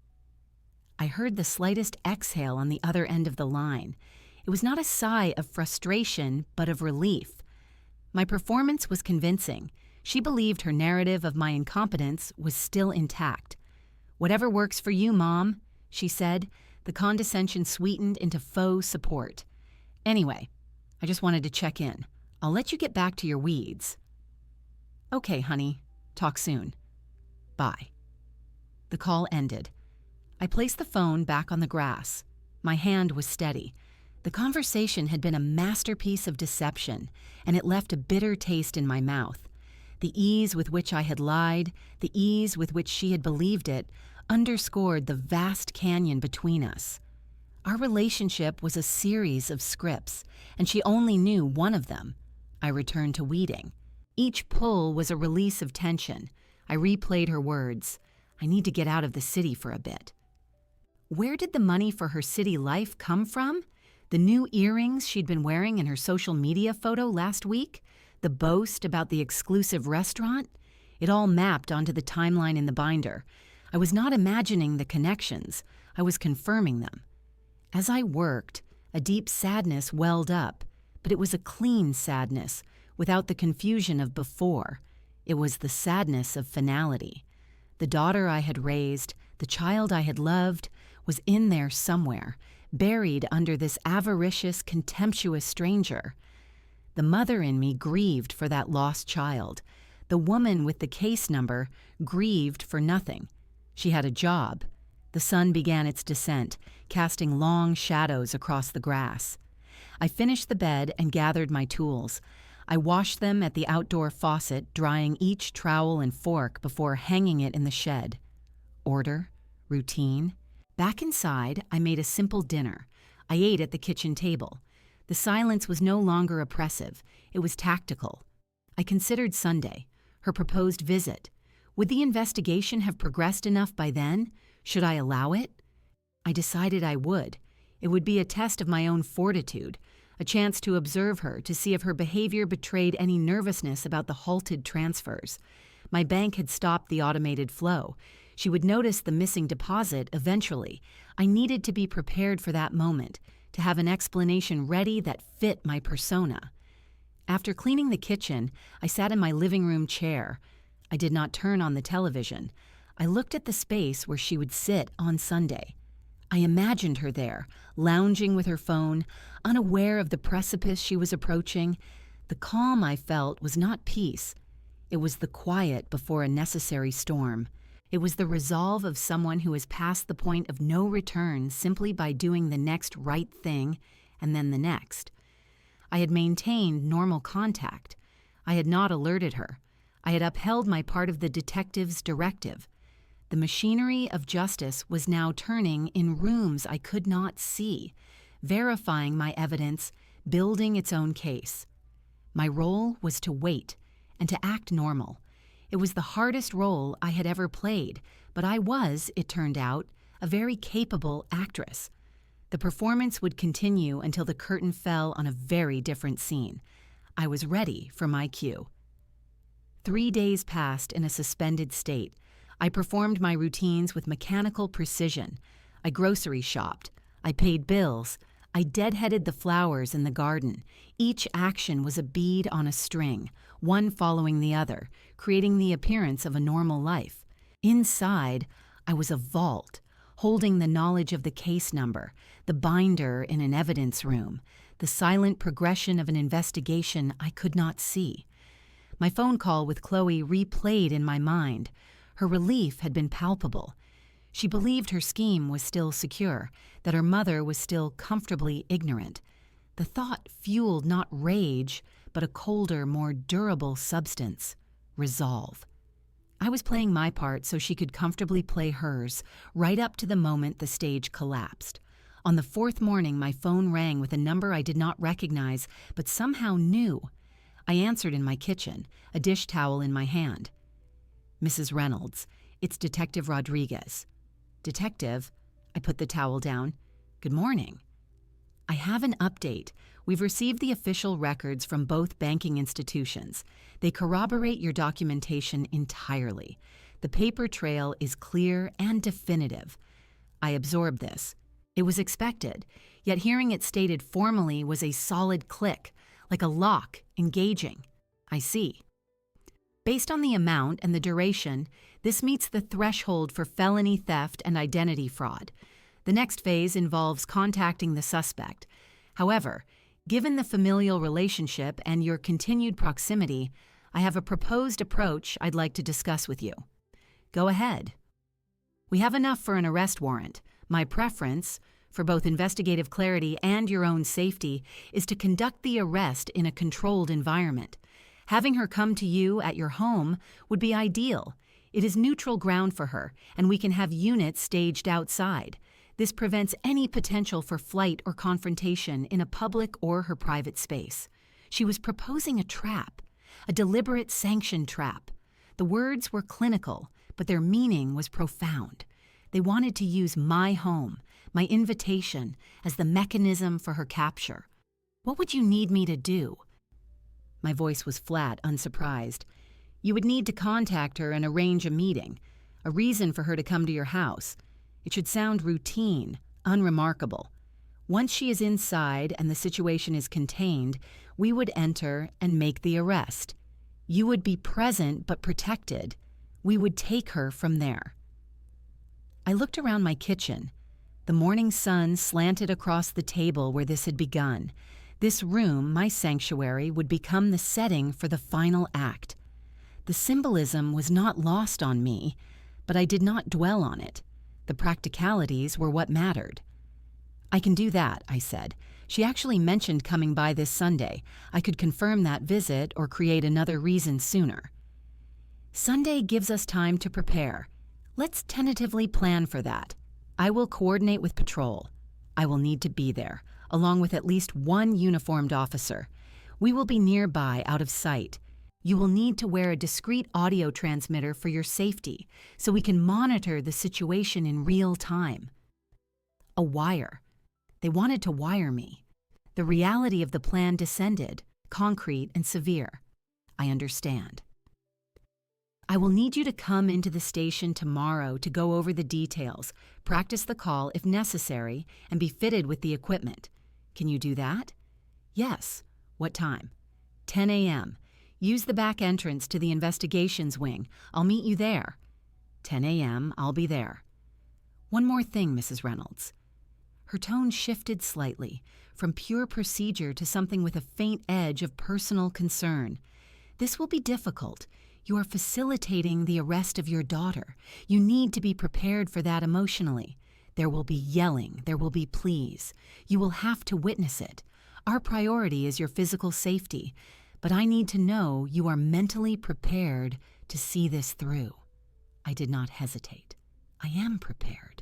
I heard the slightest exhale on the other end of the line. It was not a sigh of frustration, but of relief. My performance was convincing. She believed her narrative of my incompetence was still intact. "Whatever works for you, Mom," she said, the condescension sweetened into faux support. "Anyway, I just wanted to check in. I'll let you get back to your weeds." "Okay, honey. Talk soon. Bye." The call ended. I placed the phone back on the grass. My hand was steady. The conversation had been a masterpiece of deception, and it left a bitter taste in my mouth. The ease with which I had lied, the ease with which she had believed it, underscored the vast canyon between us. Our relationship was a series of scripts, and she only knew one of them. I returned to weeding. Each pull was a release of tension. I replayed her words. "I need to get out of the city for a bit." Where did the money for her city life come from? The new earrings she'd been wearing in her social media photo last week? The boast about the exclusive restaurant? It all mapped onto the timeline in the binder. I was not imagining the connections. I was confirming them. As I worked, a deep sadness welled up, but it was a clean sadness, without the confusion of before. It was the sadness of finality. The daughter I had raised, the child I had loved, was in there somewhere, buried under this avaricious, contemptuous stranger. The mother in me grieved for that lost child. The woman with the case number grieved for nothing. She had a job. The sun began its descent, casting long shadows across the grass. I finished the bed and gathered my tools. I washed them at the outdoor faucet, drying each trowel and fork before hanging it in the shed. Order, routine. Back inside, I made a simple dinner. I ate at the kitchen table. The silence was no longer oppressive. It was tactical. I considered Sunday, her proposed visit. Would the investigation have progressed enough by then? Should I allow it? I decided I would. It would be a test of my own fortitude, a chance to observe her to see if her behavior betrayed any nervousness about the halted transfers. My bank had stopped the automated flow. She would notice the missing deposit eventually. I needed to be prepared for that moment, to have an explanation ready that fit my persona. After cleaning the kitchen, I sat in my living room chair. I did not turn on the television. I looked at the space where she would sit on Sunday. I imagined her there, lounging with her phone, unaware of the precipice she was approaching. The calm I felt was not peace. It was the quiet before a necessary storm. It was the resolve of someone who has passed the point of no return simply by doing the next right thing and then the next. I had maintained normal contact. I had not alerted her. I had upheld my part of the detective's directive. The machinery of justice was now turning in rooms I could not see, verifying my evidence, building its own case. My role was to wait and to act normal. It was the hardest role I had ever played, but I was, it turned out, a very capable actress. The performance would continue until the curtain fell on a very different scene. I was ready for my cue. 3 days passed in a suspended state. I performed my routines with mechanical precision. I grocery shopped. I paid bills. I deadheaded the flowers in the garden. Each action was a bead on a string, one following the other, creating the appearance of a normal life. Inside, I was a vault, holding the knowledge of the case number, the binder in an evidence room, the silent progression of an investigation I could not see. My phone call with Chloe replayed in my mind. Her relief had been palpable. She believed her scheme was still secure, that her mother was still comfortably ignorant. The thought fueled not rage, but a colder, more durable substance: resolve. I was playing my part so she could comfortably play hers, right up to the moment the stage collapsed. On the 4th morning, my phone rang with a number I did not recognize, but somehow knew. I answered in my kitchen, a dish towel in my hand. "Mrs. Reynolds, it's Detective Rodriguez." "Detective?" I put the towel down. "Good morning." "I have an update. We've received the official records from both banking institutions. They corroborate your documentation entirely. The paper trail is clear and definitive." I absorbed this. It was expected, yet hearing it stated formally was a solid click, like a lock, engaging. "I see." "Based on the amount and the duration, this meets the threshold for felony theft and identity fraud. The next phase involves contacting the suspect. However, given the familial relationship and your continued proximity, I have a proposed approach I'd like to discuss with you." "Go ahead." "We have enough for an arrest warrant. My preference, for both investigative clarity and your own safety, is to conduct the arrest in a controlled environment. Having her come to you at your home would be ideal. It is neutral ground for her, and we can have units staged outside. This prevents any potential for flight or confrontation in a public or her private space." She was proposing a trap, a deliberate sanctioned trap. The words were clinical, but their meaning was profound. They wanted to use my home, my invitation, as the mechanism for her capture. "What would you need me to do?" My voice was flat, unsurprised. "You would need to contact her and arrange a meeting, a reason for her to come to your house. It should sound routine, unremarkable. Once she is inside and the situation is contained, we would enter and make the arrest. You would be present but protected. We would take her from there." I looked around my kitchen. The morning sun slanted across the table where this had begun. This room, my sanctuary, would become the setting for the final act. The symbolism was not lost on me, but I did not dwell on it. The practicalities were what mattered. "I can do that," I said. "She actually mentioned coming by this Sunday. I could confirm that visit or create another reason sooner." "Sunday gives us time to prepare. Let's tentatively plan for that. I will coordinate with patrol. I will need to be there, along with at least one uniformed officer. We will be nearby, out of sight. You will need to wear a discreet audio transmitter for your safety, so we can monitor the situation in real time." A wire. They wanted to wire me. The reality of the plan descended, concrete and severe. "I understand." "I will need you to come into the station tomorrow to go over the details, practice the call if necessary, and be fitted with the equipment. Can you do that?" "Yes." "What time?" 10 a.m. Use the back entrance to the investigations wing. I'll meet you there." 10 a.m. I'll be there. "One more thing, Mrs. Reynolds." Her tone shifted slightly, from pure procedure to something with a faint edge of personal concern. "This will be difficult. You are facilitating the arrest of your daughter. You need to be prepared for that emotionally. There will be yelling, there will be pleas. You will have to witness it. Our priority is your physical safety, but I need to know you are mentally prepared to see this through." I did not hesitate. I am prepared.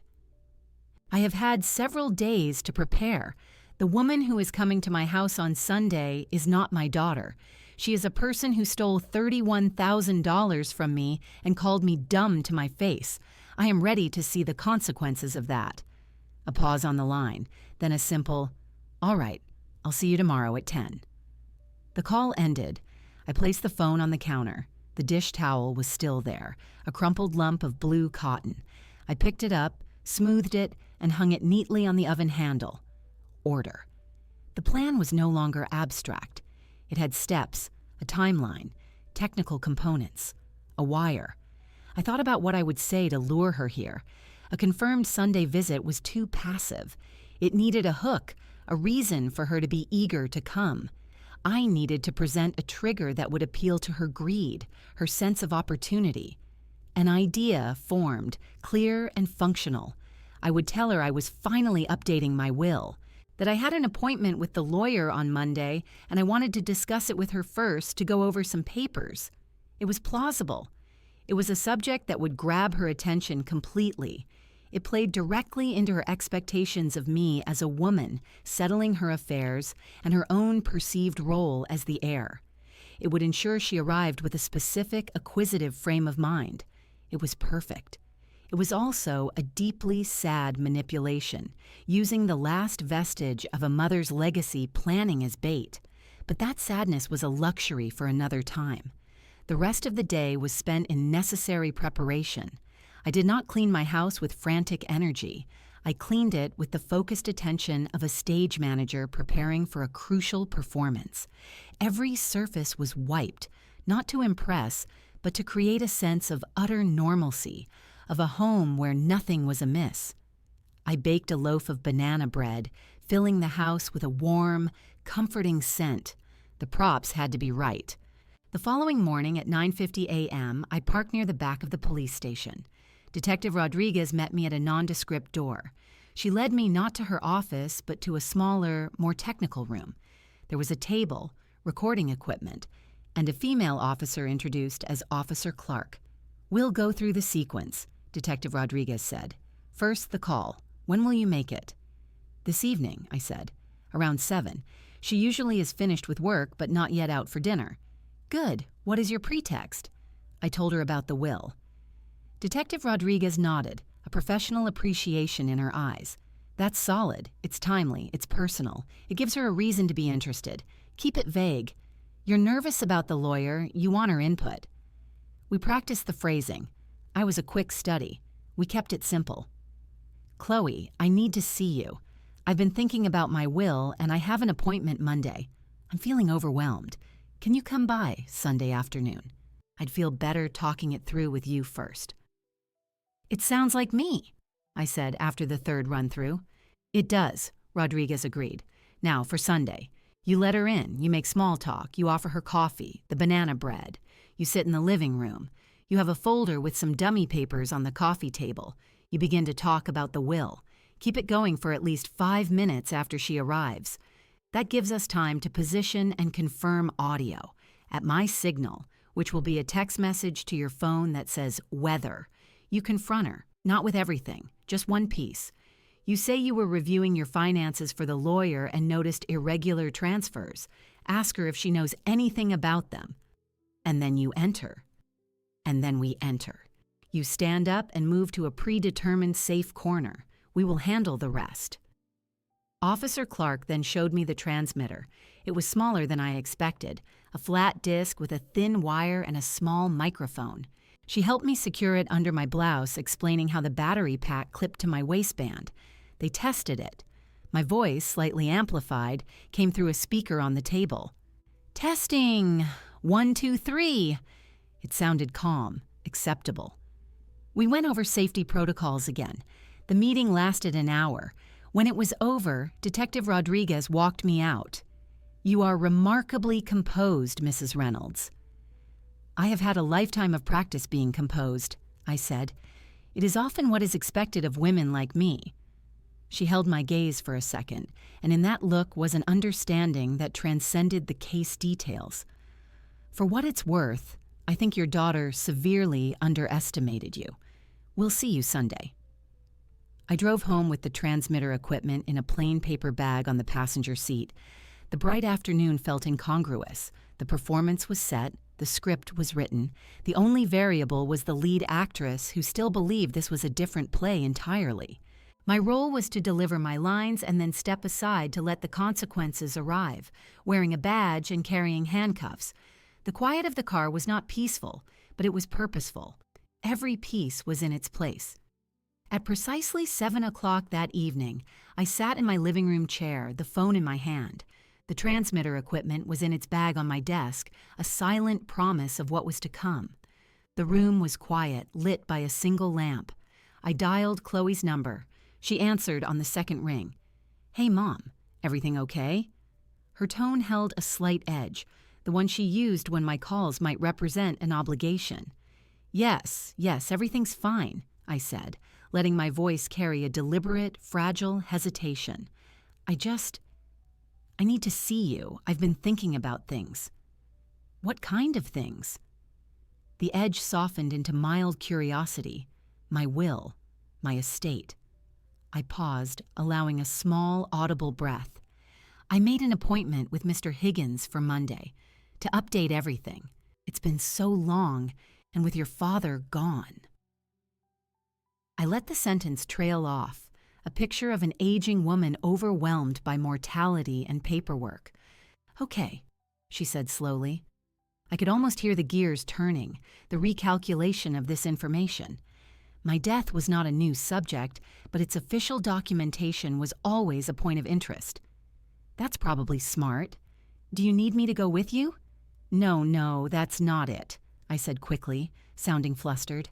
I have had several days to prepare. The woman who is coming to my house on Sunday is not my daughter. She is a person who stole $31,000 from me and called me dumb to my face. I am ready to see the consequences of that. A pause on the line, then a simple, "All right, I'll see you tomorrow at 10. The call ended. I placed the phone on the counter. The dish towel was still there, a crumpled lump of blue cotton. I picked it up, smoothed it, and hung it neatly on the oven handle. Order. The plan was no longer abstract. It had steps, a timeline, technical components, a wire. I thought about what I would say to lure her here. A confirmed Sunday visit was too passive. It needed a hook, a reason for her to be eager to come. I needed to present a trigger that would appeal to her greed, her sense of opportunity. An idea formed, clear and functional. I would tell her I was finally updating my will, that I had an appointment with the lawyer on Monday and I wanted to discuss it with her first to go over some papers. It was plausible. It was a subject that would grab her attention completely. It played directly into her expectations of me as a woman settling her affairs and her own perceived role as the heir. It would ensure she arrived with a specific, acquisitive frame of mind. It was perfect. It was also a deeply sad manipulation, using the last vestige of a mother's legacy planning as bait. But that sadness was a luxury for another time. The rest of the day was spent in necessary preparation. I did not clean my house with frantic energy. I cleaned it with the focused attention of a stage manager preparing for a crucial performance. Every surface was wiped, not to impress, but to create a sense of utter normalcy, of a home where nothing was amiss. I baked a loaf of banana bread, filling the house with a warm, comforting scent. The props had to be right. The following morning at 9:50 a.m., I parked near the back of the police station. Detective Rodriguez met me at a nondescript door. She led me not to her office, but to a smaller, more technical room. There was a table, recording equipment, and a female officer introduced as Officer Clark. "We'll go through the sequence," Detective Rodriguez said. "First, the call. When will you make it?" "This evening," I said. "Around 7. She usually is finished with work, but not yet out for dinner." "Good. What is your pretext?" I told her about the will. Detective Rodriguez nodded, a professional appreciation in her eyes. "That's solid. It's timely. It's personal. It gives her a reason to be interested. Keep it vague. You're nervous about the lawyer. You want her input." We practiced the phrasing. I was a quick study. We kept it simple. "Chloe, I need to see you. I've been thinking about my will, and I have an appointment Monday. I'm feeling overwhelmed. Can you come by Sunday afternoon? I'd feel better talking it through with you first." "It sounds like me," I said after the third run-through. "It does," Rodriguez agreed. "Now, for Sunday. You let her in, you make small talk, you offer her coffee, the banana bread. You sit in the living room. You have a folder with some dummy papers on the coffee table. You begin to talk about the will. Keep it going for at least 5 minutes after she arrives. That gives us time to position and confirm audio. At my signal, which will be a text message to your phone that says weather, you confront her, not with everything, just one piece. You say you were reviewing your finances for the lawyer and noticed irregular transfers. Ask her if she knows anything about them. And then you enter. And then we enter. You stand up and move to a predetermined safe corner. We will handle the rest." Officer Clark then showed me the transmitter. It was smaller than I expected, a flat disc with a thin wire and a small microphone. She helped me secure it under my blouse, explaining how the battery pack clipped to my waistband. They tested it. My voice, slightly amplified, came through a speaker on the table. "Testing. 1, 2, 3. It sounded calm, acceptable. We went over safety protocols again. The meeting lasted an hour. When it was over, Detective Rodriguez walked me out. "You are remarkably composed, Mrs. Reynolds." "I have had a lifetime of practice being composed," I said. "It is often what is expected of women like me." She held my gaze for a second, and in that look was an understanding that transcended the case details. "For what it's worth, I think your daughter severely underestimated you. We'll see you Sunday." I drove home with the transmitter equipment in a plain paper bag on the passenger seat. The bright afternoon felt incongruous. The performance was set, the script was written. The only variable was the lead actress, who still believed this was a different play entirely. My role was to deliver my lines and then step aside to let the consequences arrive, wearing a badge and carrying handcuffs. The quiet of the car was not peaceful, but it was purposeful. Every piece was in its place. At precisely 7 o'clock that evening, I sat in my living room chair, the phone in my hand. The transmitter equipment was in its bag on my desk, a silent promise of what was to come. The room was quiet, lit by a single lamp. I dialed Chloe's number. She answered on the second ring. "Hey, Mom, everything okay?" Her tone held a slight edge, the one she used when my calls might represent an obligation. Yes, everything's fine," I said, letting my voice carry a deliberate, fragile hesitation. I need to see you. I've been thinking about things." "What kind of things?" The edge softened into mild curiosity. My will, my estate. I paused, allowing a small, audible breath. "I made an appointment with Mr. Higgins for Monday to update everything. It's been so long, and with your father gone." I let the sentence trail off, a picture of an aging woman overwhelmed by mortality and paperwork. "Okay," she said slowly. I could almost hear the gears turning, the recalculation of this information. My death was not a new subject, but its official documentation was always a point of interest. "That's probably smart. Do you need me to go with you?" No, that's not it," I said quickly, sounding flustered.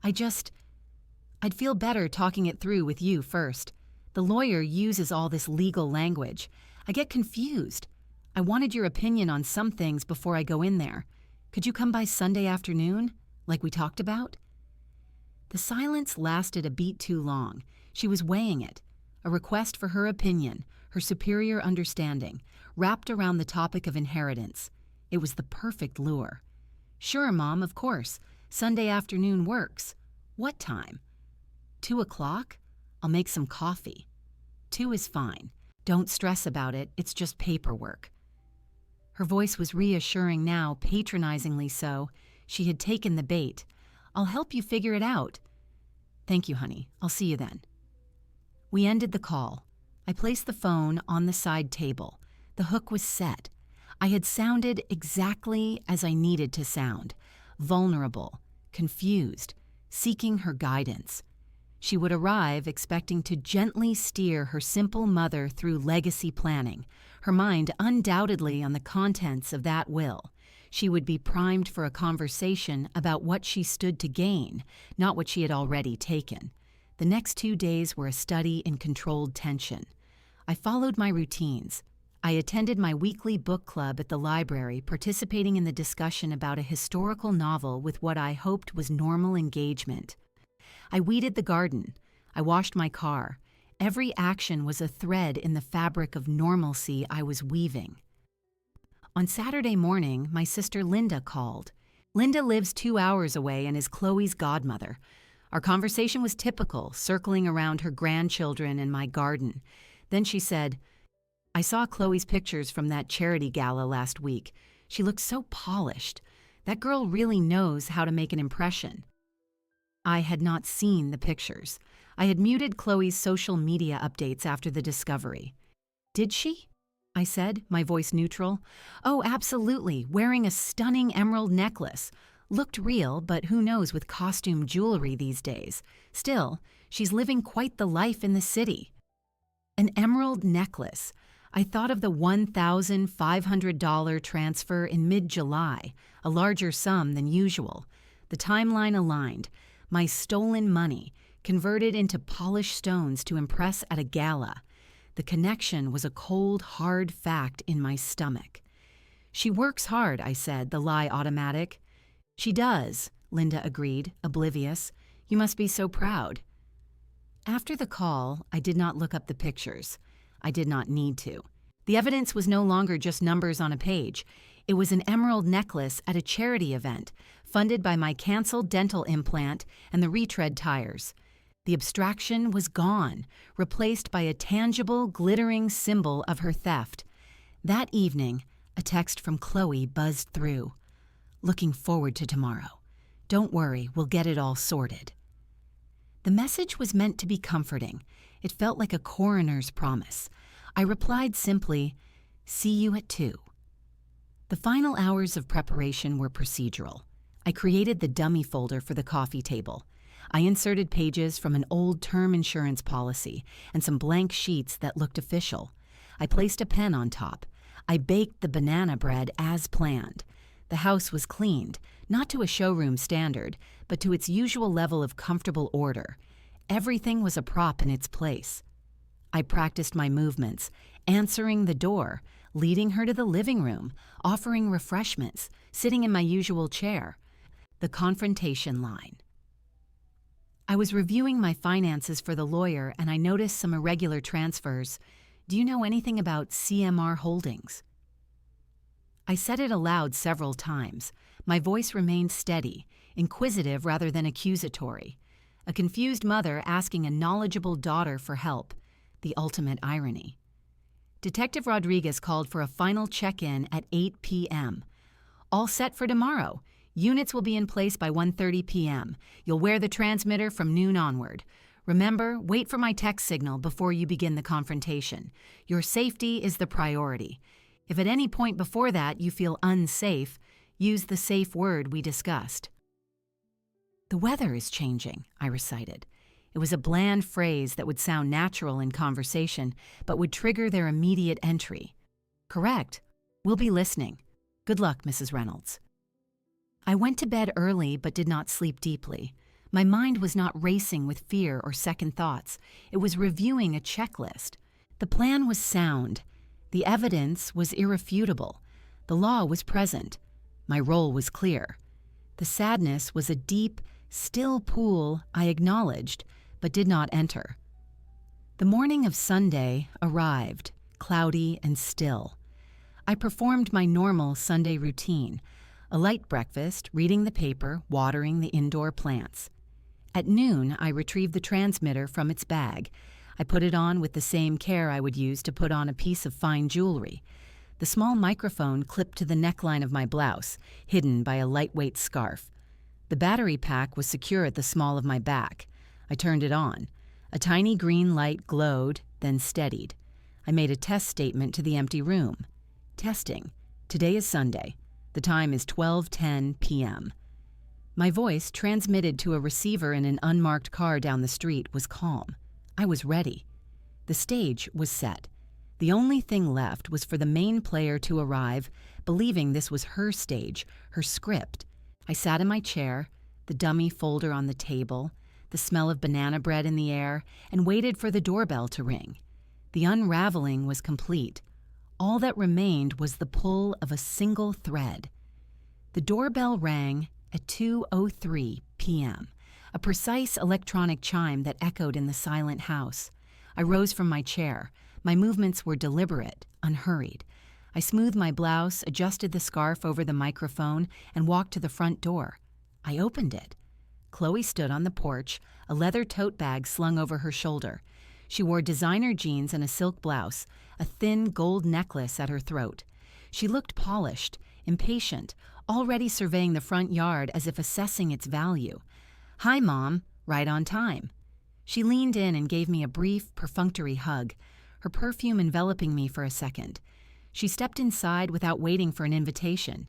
I'd feel better talking it through with you first. The lawyer uses all this legal language. I get confused. I wanted your opinion on some things before I go in there. Could you come by Sunday afternoon, like we talked about?" The silence lasted a beat too long. She was weighing it. A request for her opinion, her superior understanding, wrapped around the topic of inheritance. It was the perfect lure. "Sure, Mom, of course. Sunday afternoon works. What time?" 2 o'clock? I'll make some coffee." 2 is fine. Don't stress about it. It's just paperwork." Her voice was reassuring now, patronizingly so. She had taken the bait. "I'll help you figure it out." "Thank you, honey. I'll see you then." We ended the call. I placed the phone on the side table. The hook was set. I had sounded exactly as I needed to sound. Vulnerable, confused, seeking her guidance. She would arrive expecting to gently steer her simple mother through legacy planning, her mind undoubtedly on the contents of that will. She would be primed for a conversation about what she stood to gain, not what she had already taken. The next 2 days were a study in controlled tension. I followed my routines. I attended my weekly book club at the library, participating in the discussion about a historical novel with what I hoped was normal engagement. I weeded the garden. I washed my car. Every action was a thread in the fabric of normalcy I was weaving. On Saturday morning, my sister Linda called. Linda lives 2 hours away and is Chloe's godmother. Our conversation was typical, circling around her grandchildren and my garden. Then she said, "I saw Chloe's pictures from that charity gala last week. She looked so polished. That girl really knows how to make an impression." I had not seen the pictures. I had muted Chloe's social media updates after the discovery. "Did she?" I said, my voice neutral. "Oh, absolutely, wearing a stunning emerald necklace. Looked real, but who knows with costume jewelry these days. Still, she's living quite the life in the city." An emerald necklace. I thought of the $1,500 transfer in mid-July, a larger sum than usual. The timeline aligned. My stolen money, converted into polished stones to impress at a gala. The connection was a cold, hard fact in my stomach. "She works hard," I said, the lie automatic. "She does," Linda agreed, oblivious. "You must be so proud." After the call, I did not look up the pictures. I did not need to. The evidence was no longer just numbers on a page. It was an emerald necklace at a charity event, funded by my canceled dental implant and the retread tires. The abstraction was gone, replaced by a tangible, glittering symbol of her theft. That evening, a text from Chloe buzzed through. "Looking forward to tomorrow. Don't worry, we'll get it all sorted." The message was meant to be comforting. It felt like a coroner's promise. I replied simply, "See you at 2." The final hours of preparation were procedural. I created the dummy folder for the coffee table. I inserted pages from an old term insurance policy and some blank sheets that looked official. I placed a pen on top. I baked the banana bread as planned. The house was cleaned, not to a showroom standard, but to its usual level of comfortable order. Everything was a prop in its place. I practiced my movements, answering the door, leading her to the living room, offering refreshments, sitting in my usual chair. The confrontation line. I was reviewing my finances for the lawyer and I noticed some irregular transfers. "Do you know anything about CMR Holdings?" I said it aloud several times. My voice remained steady, inquisitive rather than accusatory. A confused mother asking a knowledgeable daughter for help. The ultimate irony. Detective Rodriguez called for a final check-in at 8 p.m. "All set for tomorrow. Units will be in place by 1:30 p.m. You'll wear the transmitter from noon onward. Remember, wait for my text signal before you begin the confrontation. Your safety is the priority. If at any point before that you feel unsafe, use the safe word we discussed." "The weather is changing," I recited. It was a bland phrase that would sound natural in conversation, but would trigger their immediate entry. "Correct. We'll be listening. Good luck, Mrs. Reynolds." I went to bed early but did not sleep deeply. My mind was not racing with fear or second thoughts. It was reviewing a checklist. The plan was sound. The evidence was irrefutable. The law was present. My role was clear. The sadness was a deep, still pool I acknowledged but did not enter. The morning of Sunday arrived, cloudy and still. I performed my normal Sunday routine. A light breakfast, reading the paper, watering the indoor plants. At noon, I retrieved the transmitter from its bag. I put it on with the same care I would use to put on a piece of fine jewelry. The small microphone clipped to the neckline of my blouse, hidden by a lightweight scarf. The battery pack was secure at the small of my back. I turned it on. A tiny green light glowed, then steadied. I made a test statement to the empty room. "Testing. Today is Sunday. The time is 12:10 p.m. My voice, transmitted to a receiver in an unmarked car down the street, was calm. I was ready. The stage was set. The only thing left was for the main player to arrive, believing this was her stage, her script. I sat in my chair, the dummy folder on the table, the smell of banana bread in the air, and waited for the doorbell to ring. The unraveling was complete. All that remained was the pull of a single thread. The doorbell rang at 2:03 p.m., a precise electronic chime that echoed in the silent house. I rose from my chair. My movements were deliberate, unhurried. I smoothed my blouse, adjusted the scarf over the microphone, and walked to the front door. I opened it. Chloe stood on the porch, a leather tote bag slung over her shoulder. She wore designer jeans and a silk blouse, a thin gold necklace at her throat. She looked polished, impatient, already surveying the front yard as if assessing its value. "Hi, Mom. Right on time." She leaned in and gave me a brief, perfunctory hug, her perfume enveloping me for a second. She stepped inside without waiting for an invitation.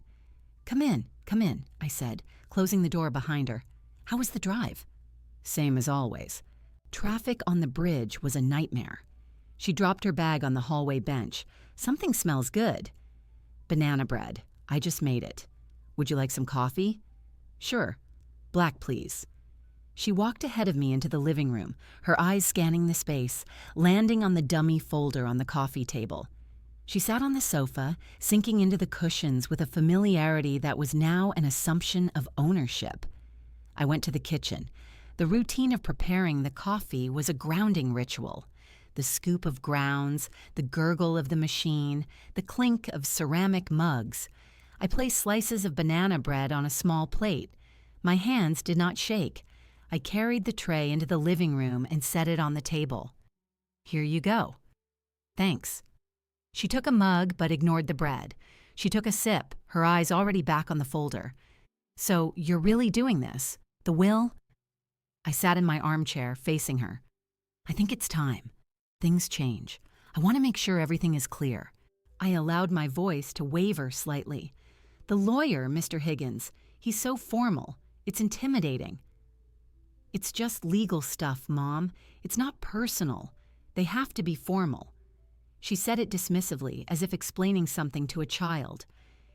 Come in," I said, closing the door behind her. "How was the drive?" "Same as always. Traffic on the bridge was a nightmare." She dropped her bag on the hallway bench. "Something smells good." "Banana bread. I just made it. Would you like some coffee?" "Sure. Black, please." She walked ahead of me into the living room, her eyes scanning the space, landing on the dummy folder on the coffee table. She sat on the sofa, sinking into the cushions with a familiarity that was now an assumption of ownership. I went to the kitchen. The routine of preparing the coffee was a grounding ritual. The scoop of grounds, the gurgle of the machine, the clink of ceramic mugs. I placed slices of banana bread on a small plate. My hands did not shake. I carried the tray into the living room and set it on the table. "Here you go." "Thanks." She took a mug but ignored the bread. She took a sip, her eyes already back on the folder. "So you're really doing this? The will?" I sat in my armchair, facing her. "I think it's time. Things change. I want to make sure everything is clear." I allowed my voice to waver slightly. "The lawyer, Mr. Higgins, he's so formal. It's intimidating." "It's just legal stuff, Mom. It's not personal. They have to be formal." She said it dismissively, as if explaining something to a child.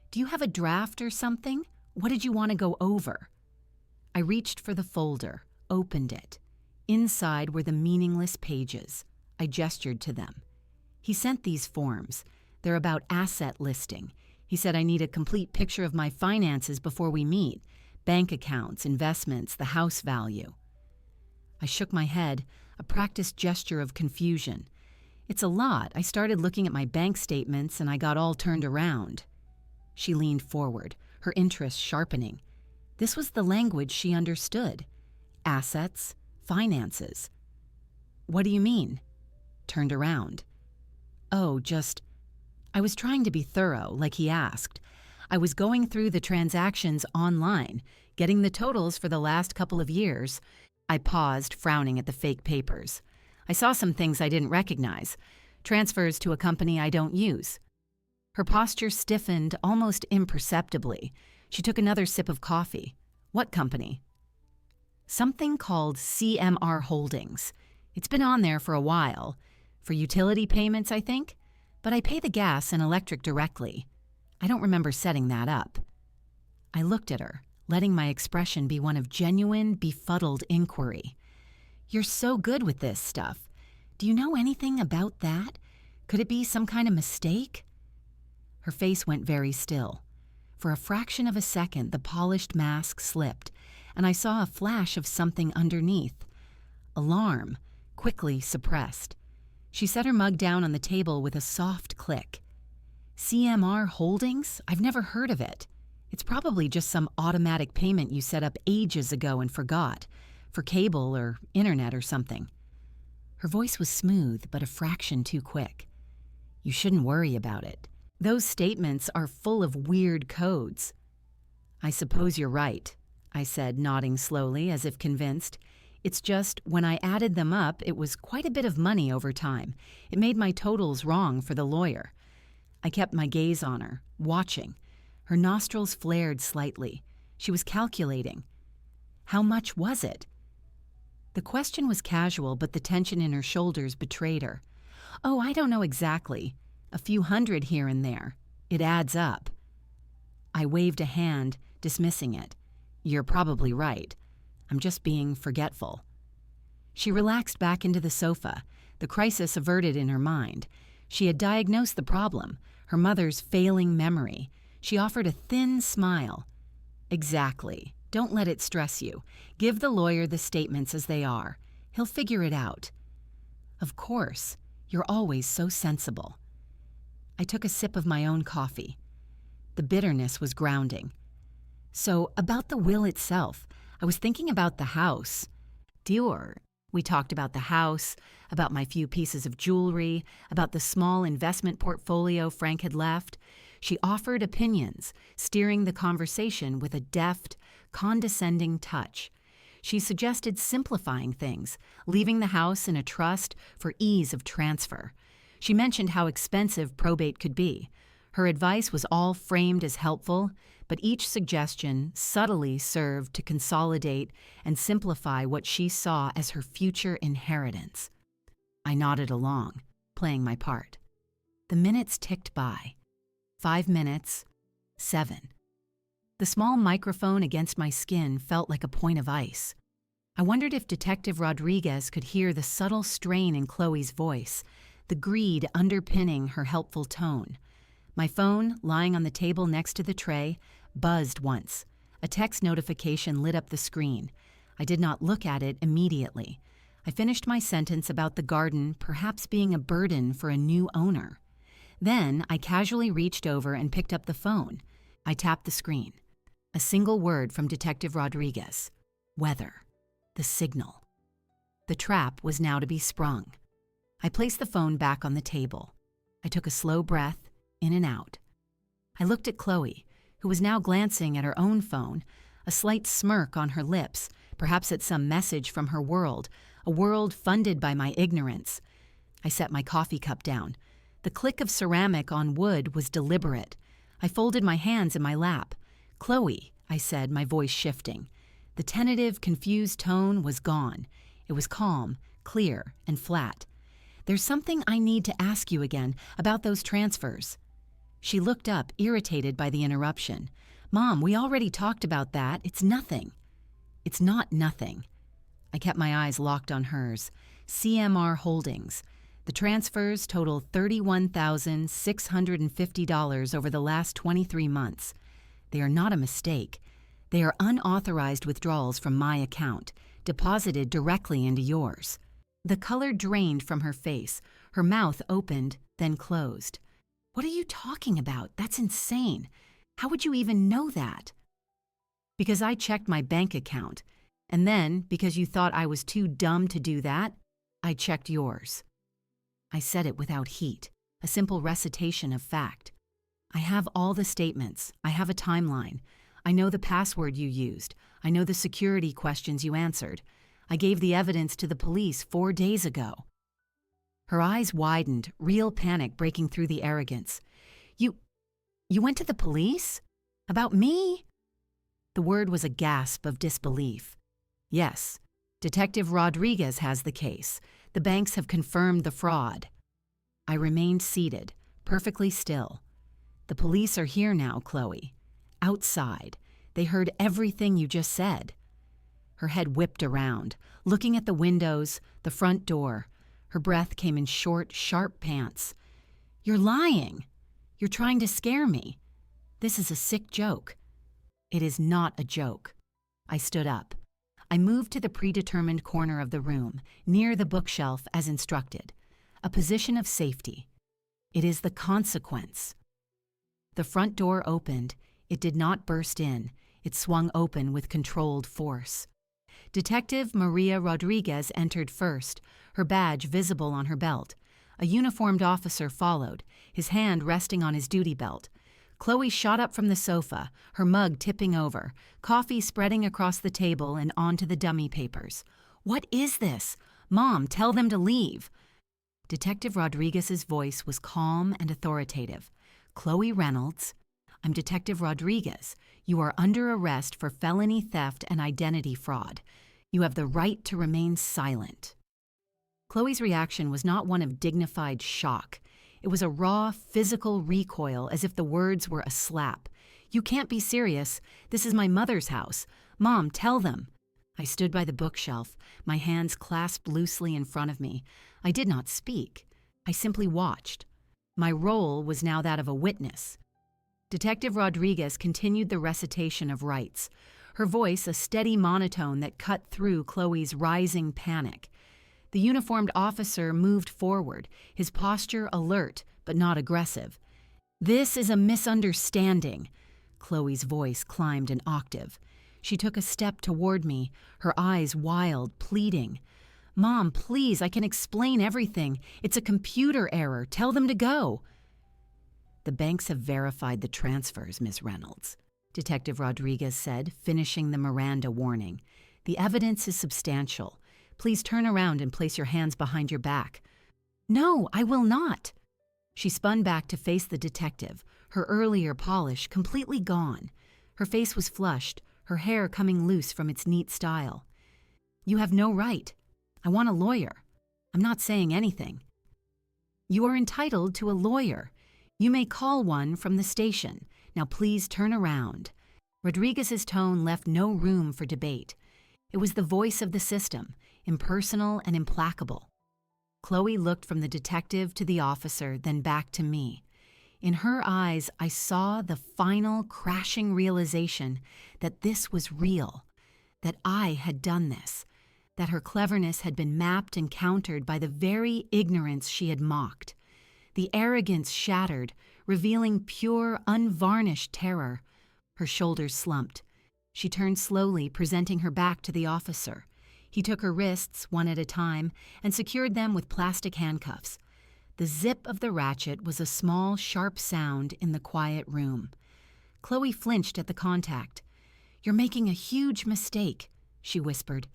"Do you have a draft or something? What did you want to go over?" I reached for the folder, opened it. Inside were the meaningless pages. I gestured to them. "He sent these forms. They're about asset listing. He said I need a complete picture of my finances before we meet. Bank accounts, investments, the house value." I shook my head, a practiced gesture of confusion. "It's a lot. I started looking at my bank statements and I got all turned around." She leaned forward, her interest sharpening. This was the language she understood. Assets, finances. "What do you mean?" Turned around. "Oh, just..." I was trying to be thorough, like he asked. I was going through the transactions online, getting the totals for the last couple of years. I paused, frowning at the fake papers. I saw some things I didn't recognize. Transfers to a company I don't use. Her posture stiffened almost imperceptibly. She took another sip of coffee. "What company?" "Something called CMR Holdings. It's been on there for a while. For utility payments, I think. But I pay the gas and electric directly. I don't remember setting that up." I looked at her, letting my expression be one of genuine, befuddled inquiry. "You're so good with this stuff. Do you know anything about that? Could it be some kind of mistake?" Her face went very still. For a fraction of a second, the polished mask slipped, and I saw a flash of something underneath. Alarm, quickly suppressed. She set her mug down on the table with a soft click. "CMR Holdings? I've never heard of it. It's probably just some automatic payment you set up ages ago and forgot, for cable or internet or something." Her voice was smooth, but a fraction too quick. "You shouldn't worry about it. Those statements are full of weird codes." "I suppose you're right," I said, nodding slowly, as if convinced. "It's just, when I added them up, it was quite a bit of money over time. It made my totals wrong for the lawyer." I kept my gaze on her, watching. Her nostrils flared slightly. She was calculating. "How much was it?" The question was casual, but the tension in her shoulders betrayed her. "Oh, I don't know exactly. A few hundred here and there. It adds up." I waved a hand, dismissing it. "You're probably right. I'm just being forgetful." She relaxed back into the sofa, the crisis averted in her mind. She had diagnosed the problem, her mother's failing memory. She offered a thin smile. "Exactly. Don't let it stress you. Give the lawyer the statements as they are. He'll figure it out." "Of course. You're always so sensible." I took a sip of my own coffee. The bitterness was grounding. "So, about the will itself, I was thinking about the house. Dior. We talked about the house, about my few pieces of jewelry, about the small investment portfolio Frank had left. She offered opinions, steering the conversation with a deft, condescending touch. She suggested simplifying things, leaving the house in a trust for ease of transfer. She mentioned how expensive probate could be. Her advice was all framed as helpful, but each suggestion subtly served to consolidate and simplify what she saw as her future inheritance. I nodded along, playing my part. The minutes ticked by. 5 minutes, 7. The small microphone against my skin felt like a point of ice. I wondered if Detective Rodriguez could hear the subtle strain in Chloe's voice, the greed underpinning her helpful tone. My phone, lying on the table next to the tray, buzzed once. A text notification lit up the screen. I did not look at it immediately. I finished my sentence about the garden perhaps being a burden for a new owner. Then I casually reached over and picked up the phone. I tapped the screen. A single word from Detective Rodriguez. Weather. The signal. The trap was now to be sprung. I placed the phone back on the table. I took a slow breath, in and out. I looked at Chloe, who was now glancing at her own phone, a slight smirk on her lips, perhaps at some message from her world, a world funded by my ignorance. I set my coffee cup down. The click of ceramic on wood was deliberate. I folded my hands in my lap. "Chloe," I said, my voice shifting. The tentative, confused tone was gone. It was calm, clear, and flat. "There's something I need to ask you again about those transfers." She looked up, irritated by the interruption. "Mom, we already talked about that. It's nothing." "It's not nothing." I kept my eyes locked on hers. CMR Holdings. The transfers total $31,650 over the last 23 months. They are not a mistake. They are unauthorized withdrawals from my account, deposited directly into yours. The color drained from her face. Her mouth opened, then closed. "What are you talking about? That's insane. How would you even know that?" "Because I checked my bank account. And then, because you thought I was too dumb to do that, I checked yours." I said it without heat, a simple recitation of fact. "I have all the statements. I have a timeline. I know the password you used. I know the security questions you answered. I gave the evidence to the police 4 days ago." Her eyes widened, real panic breaking through the arrogance. You went to the police? About me?" The word was a gasp of disbelief. "Yes. Detective Rodriguez has the case. The banks have confirmed the fraud." I remained seated, perfectly still. "The police are here now, Chloe. Outside. They heard everything you just said." Her head whipped around, looking at the windows, the front door. Her breath came in short, sharp pants. "You're lying. You're trying to scare me. This is a sick joke." "It is not a joke." I stood up. I moved to the predetermined corner of the room, near the bookshelf as instructed. A position of safety. It is the consequence. The front door opened. It did not burst in. It swung open with controlled force. Detective Maria Rodriguez entered first, her badge visible on her belt. A uniformed officer followed, his hand resting on his duty belt. Chloe shot up from the sofa, her mug tipping over, coffee spreading across the table and onto the dummy papers. "What is this? Mom, tell them to leave." Detective Rodriguez's voice was calm and authoritative. "Chloe Reynolds, I'm Detective Rodriguez. You are under arrest for felony theft and identity fraud. You have the right to remain silent." Chloe's reaction was not one of dignified shock. It was a raw, physical recoil, as if the words were a slap. "You can't be serious. This is my mother's house. Mom, tell them." I stood by the bookshelf, my hands clasped loosely in front of me. I did not speak. I simply watched. My role was now that of a witness. Detective Rodriguez continued the recitation of rights, her voice a steady monotone that cut through Chloe's rising panic. The uniformed officer moved forward, his posture alert but not aggressive. "This is a misunderstanding." Chloe's voice climbed an octave. She took a step toward me, her eyes wild, pleading. "Mom, please, I can explain everything. It's a computer error. Tell them to go." "The banks have verified the transfers, Ms. Reynolds," Detective Rodriguez said, finishing the Miranda warning. "The evidence is substantial. Please turn around and place your hands behind your back." "No, I will not." She spun back to face the detective, her earlier polish completely gone. Her face was flushed, her hair coming loose from its neat style. "You have no right. I want a lawyer. I'm not saying anything." "You are entitled to a lawyer. You may call one from the station. Now please turn around." Rodriguez's tone left no room for debate. It was the voice of the system, impersonal and implacable. Chloe looked from the detective to the officer, then back to me. In her eyes, I saw the final crashing realization that this was real, that I had done this, that her cleverness had been mapped and countered by the very ignorance she had mocked. The arrogance shattered, revealing pure, unvarnished terror. Her shoulders slumped. She turned slowly, presenting her back to the officer. He took her wrists, one at a time, and secured them with plastic handcuffs. The zip of the ratchet was a small, sharp sound in the quiet room. Chloe flinched at the contact. "You're making a huge mistake," she whispered,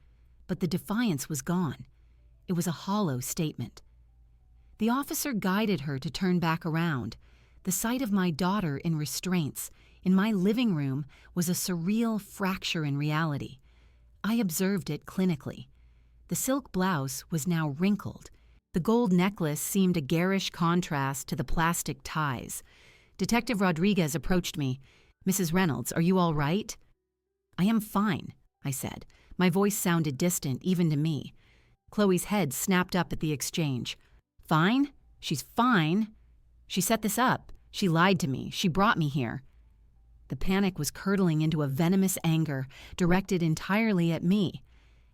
but the defiance was gone. It was a hollow statement. The officer guided her to turn back around. The sight of my daughter in restraints, in my living room, was a surreal fracture in reality. I observed it clinically. The silk blouse was now wrinkled. The gold necklace seemed a garish contrast to the plastic ties. Detective Rodriguez approached me. "Mrs. Reynolds, are you all right?" "I am fine," I said. My voice sounded distant, even to me. Chloe's head snapped up at the exchange. "Fine? She's fine. She set this up. She lied to me. She brought me here." The panic was curdling into a venomous anger, directed entirely at me.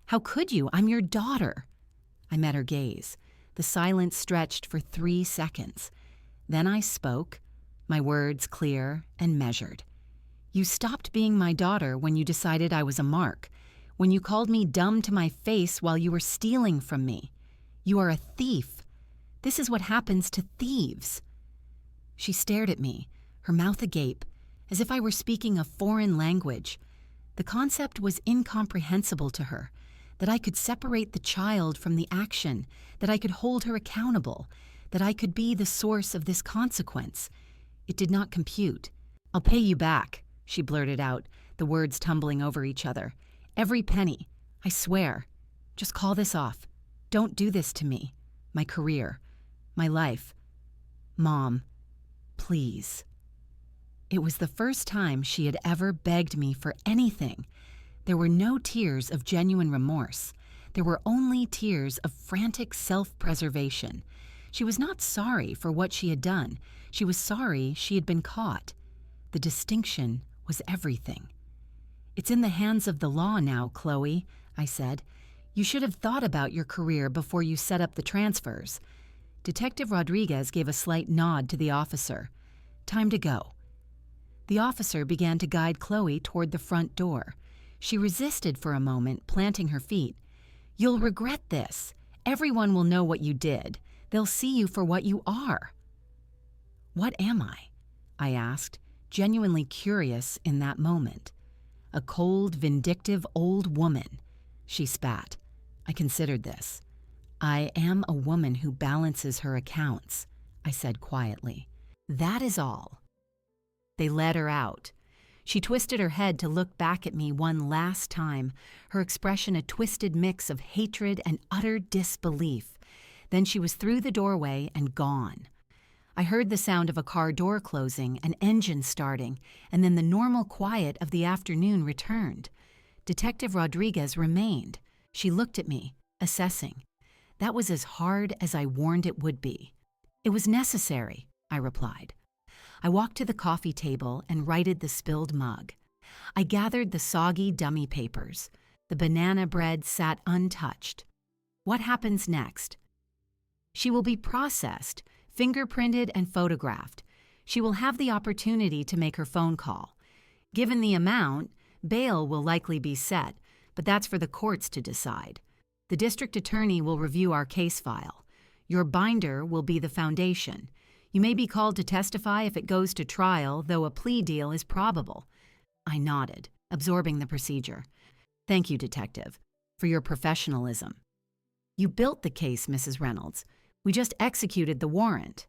"How could you? I'm your daughter." I met her gaze. The silence stretched for 3 seconds. Then I spoke, my words clear and measured. "You stopped being my daughter when you decided I was a mark, when you called me dumb to my face while you were stealing from me. You are a thief. This is what happens to thieves." She stared at me, her mouth agape, as if I were speaking a foreign language. The concept was incomprehensible to her, that I could separate the child from the action, that I could hold her accountable, that I could be the source of this consequence. It did not compute. "I'll pay you back," she blurted out, the words tumbling over each other. "Every penny. I swear. Just call this off. Don't do this to me. My career. My life. Mom, please." It was the first time she had ever begged me for anything. There were no tears of genuine remorse. There were only tears of frantic self-preservation. She was not sorry for what she had done. She was sorry she had been caught. The distinction was everything. "It's in the hands of the law now, Chloe," I said. "You should have thought about your career before you set up the transfers." Detective Rodriguez gave a slight nod to the officer. "Time to go." The officer began to guide Chloe toward the front door. She resisted for a moment, planting her feet. "You'll regret this. Everyone will know what you did. They'll see you for what you are." "What am I asked, genuinely curious in that moment. "A cold, vindictive old woman," she spat. I considered this. "I am a woman who balances her accounts," I said quietly. "That is all." They led her out. She twisted her head to look back at me one last time, her expression a twisted mix of hatred and utter disbelief. Then she was through the doorway and gone. I heard the sound of a car door closing, an engine starting, and then the normal quiet of the afternoon returned. Detective Rodriguez remained. She looked at me, assessing. That was as hard as I warned it would be. "It was necessary," I replied. I walked to the coffee table and righted the spilled mug. I gathered the soggy dummy papers. The banana bread sat untouched. What happens next? She will be processed, fingerprinted and photographed. She will have the opportunity to make her phone call. Given the amount, bail will likely be set, but that's for the courts to decide. The district attorney will review our case file. Your binder will be the foundation. You may be called to testify if it goes to trial, though a plea deal is probable. I nodded, absorbing the procedure. "Thank you, Detective, for your professionalism." "You built the case, Mrs. Reynolds. We just executed the warrant."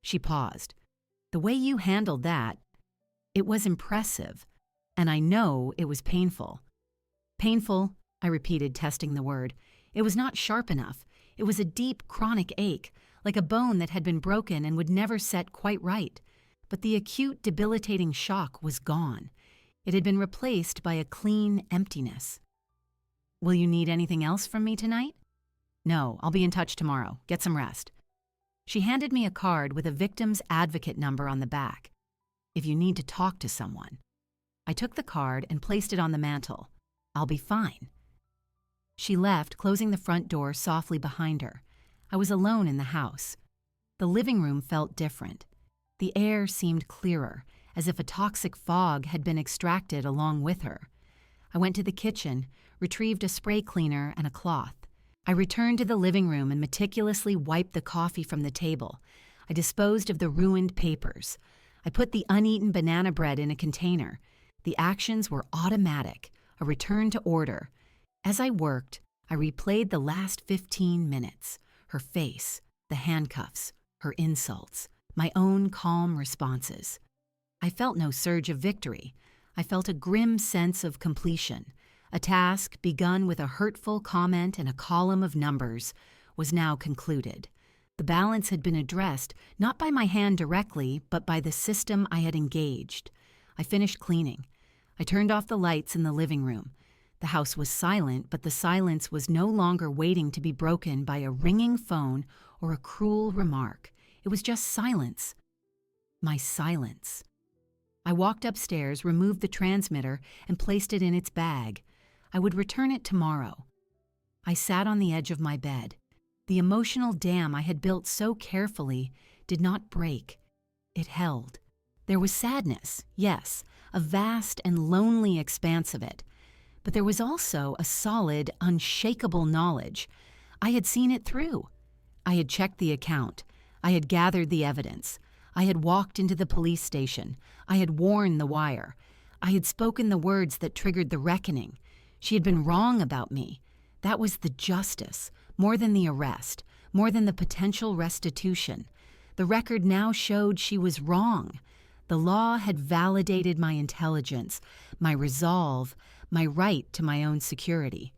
She paused. "The way you handled that, it was impressive, and I know it was painful." "Painful," I repeated, testing the word. It was not sharp enough. It was a deep, chronic ache, like a bone that had been broken and would never set quite right. But the acute, debilitating shock was gone. It had been replaced by a clean emptiness. Will you need anything else from me tonight? No, I'll be in touch tomorrow. Get some rest. She handed me a card with a victim's advocate number on the back. If you need to talk to someone. I took the card and placed it on the mantel. I'll be fine. She left, closing the front door softly behind her. I was alone in the house. The living room felt different. The air seemed clearer, as if a toxic fog had been extracted along with her. I went to the kitchen, retrieved a spray cleaner and a cloth. I returned to the living room and meticulously wiped the coffee from the table. I disposed of the ruined papers. I put the uneaten banana bread in a container. The actions were automatic, a return to order. As I worked, I replayed the last 15 minutes, her face, the handcuffs, her insults, my own calm responses. I felt no surge of victory. I felt a grim sense of completion. A task begun with a hurtful comment and a column of numbers was now concluded. The balance had been addressed not by my hand directly, but by the system I had engaged. I finished cleaning. I turned off the lights in the living room. The house was silent, but the silence was no longer waiting to be broken by a ringing phone or a cruel remark. It was just silence. My silence. I walked upstairs, removed the transmitter, and placed it in its bag. I would return it tomorrow. I sat on the edge of my bed. The emotional dam I had built so carefully did not break. It held. There was sadness, yes, a vast and lonely expanse of it. But there was also a solid, unshakable knowledge. I had seen it through. I had checked the account. I had gathered the evidence. I had walked into the police station. I had worn the wire. I had spoken the words that triggered the reckoning. She had been wrong about me. That was the justice, more than the arrest, more than the potential restitution. The record now showed she was wrong. The law had validated my intelligence, my resolve, my right to my own security.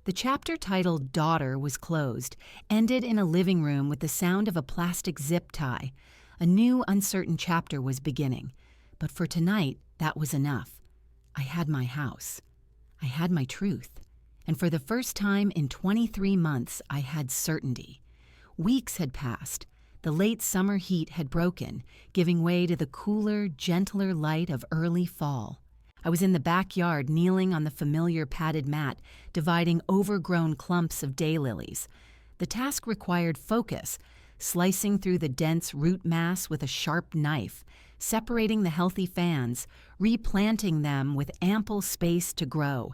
The chapter titled Daughter was closed, ended in a living room with the sound of a plastic zip tie. A new, uncertain chapter was beginning. But for tonight, that was enough. I had my house. I had my truth. And for the first time in 23 months, I had certainty. Weeks had passed. The late summer heat had broken, giving way to the cooler, gentler light of early fall. I was in the backyard, kneeling on the familiar padded mat, dividing overgrown clumps of daylilies. The task required focus, slicing through the dense root mass with a sharp knife, separating the healthy fans, replanting them with ample space to grow.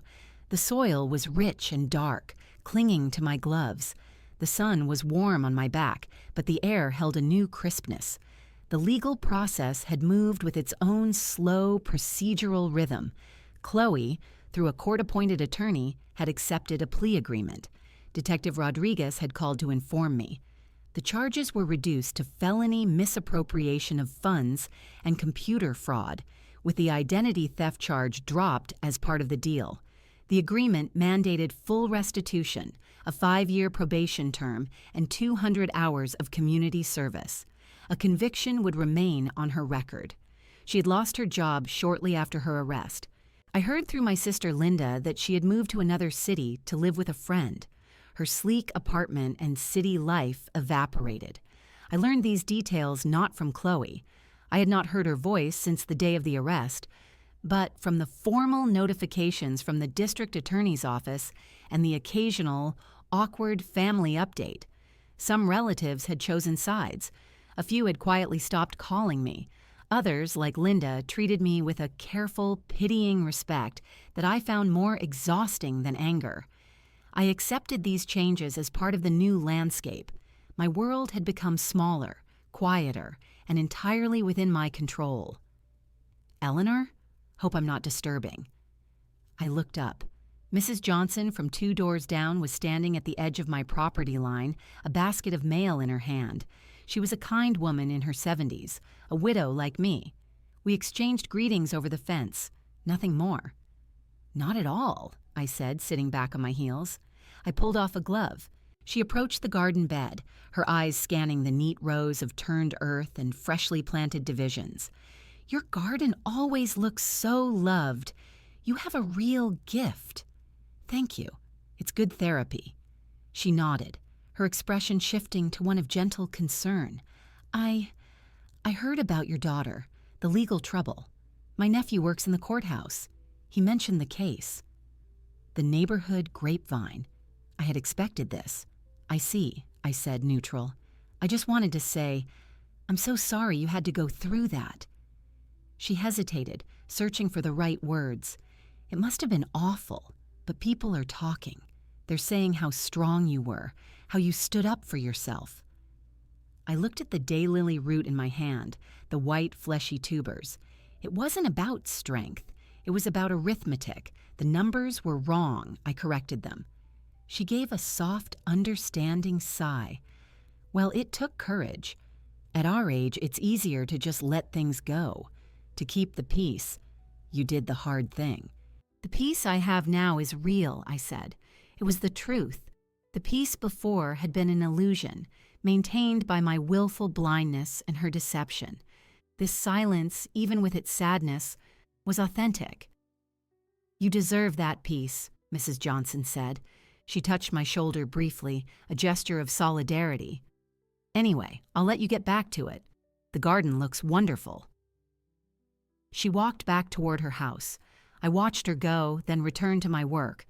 The soil was rich and dark, clinging to my gloves. The sun was warm on my back, but the air held a new crispness. The legal process had moved with its own slow, procedural rhythm. Chloe, through a court-appointed attorney, had accepted a plea agreement. Detective Rodriguez had called to inform me. The charges were reduced to felony misappropriation of funds and computer fraud, with the identity theft charge dropped as part of the deal. The agreement mandated full restitution, a 5-year probation term, and 200 hours of community service. A conviction would remain on her record. She had lost her job shortly after her arrest. I heard through my sister Linda that she had moved to another city to live with a friend. Her sleek apartment and city life evaporated. I learned these details not from Chloe. I had not heard her voice since the day of the arrest, but from the formal notifications from the district attorney's office and the occasional, awkward family update. Some relatives had chosen sides. A few had quietly stopped calling me. Others, like Linda, treated me with a careful, pitying respect that I found more exhausting than anger. I accepted these changes as part of the new landscape. My world had become smaller, quieter, and entirely within my control. Eleanor? Hope I'm not disturbing. I looked up. Mrs. Johnson from 2 doors down was standing at the edge of my property line, a basket of mail in her hand. She was a kind woman in her 70s, a widow like me. We exchanged greetings over the fence. Nothing more. Not at all, I said, sitting back on my heels. I pulled off a glove. She approached the garden bed, her eyes scanning the neat rows of turned earth and freshly planted divisions. Your garden always looks so loved. You have a real gift. Thank you. It's good therapy." She nodded, her expression shifting to one of gentle concern. I heard about your daughter, the legal trouble. My nephew works in the courthouse. He mentioned the case." The neighborhood grapevine. I had expected this. "I see," I said, neutral. "I just wanted to say, I'm so sorry you had to go through that." She hesitated, searching for the right words. "It must have been awful, but people are talking. They're saying how strong you were, how you stood up for yourself." I looked at the daylily root in my hand, the white, fleshy tubers. It wasn't about strength. It was about arithmetic. The numbers were wrong. I corrected them. She gave a soft, understanding sigh. Well, it took courage. At our age, it's easier to just let things go, to keep the peace. You did the hard thing. "The peace I have now is real," I said. "It was the truth. The peace before had been an illusion, maintained by my willful blindness and her deception. This silence, even with its sadness, was authentic." "You deserve that peace," Mrs. Johnson said. She touched my shoulder briefly, a gesture of solidarity. "Anyway, I'll let you get back to it. The garden looks wonderful." She walked back toward her house. I watched her go, then returned to my work.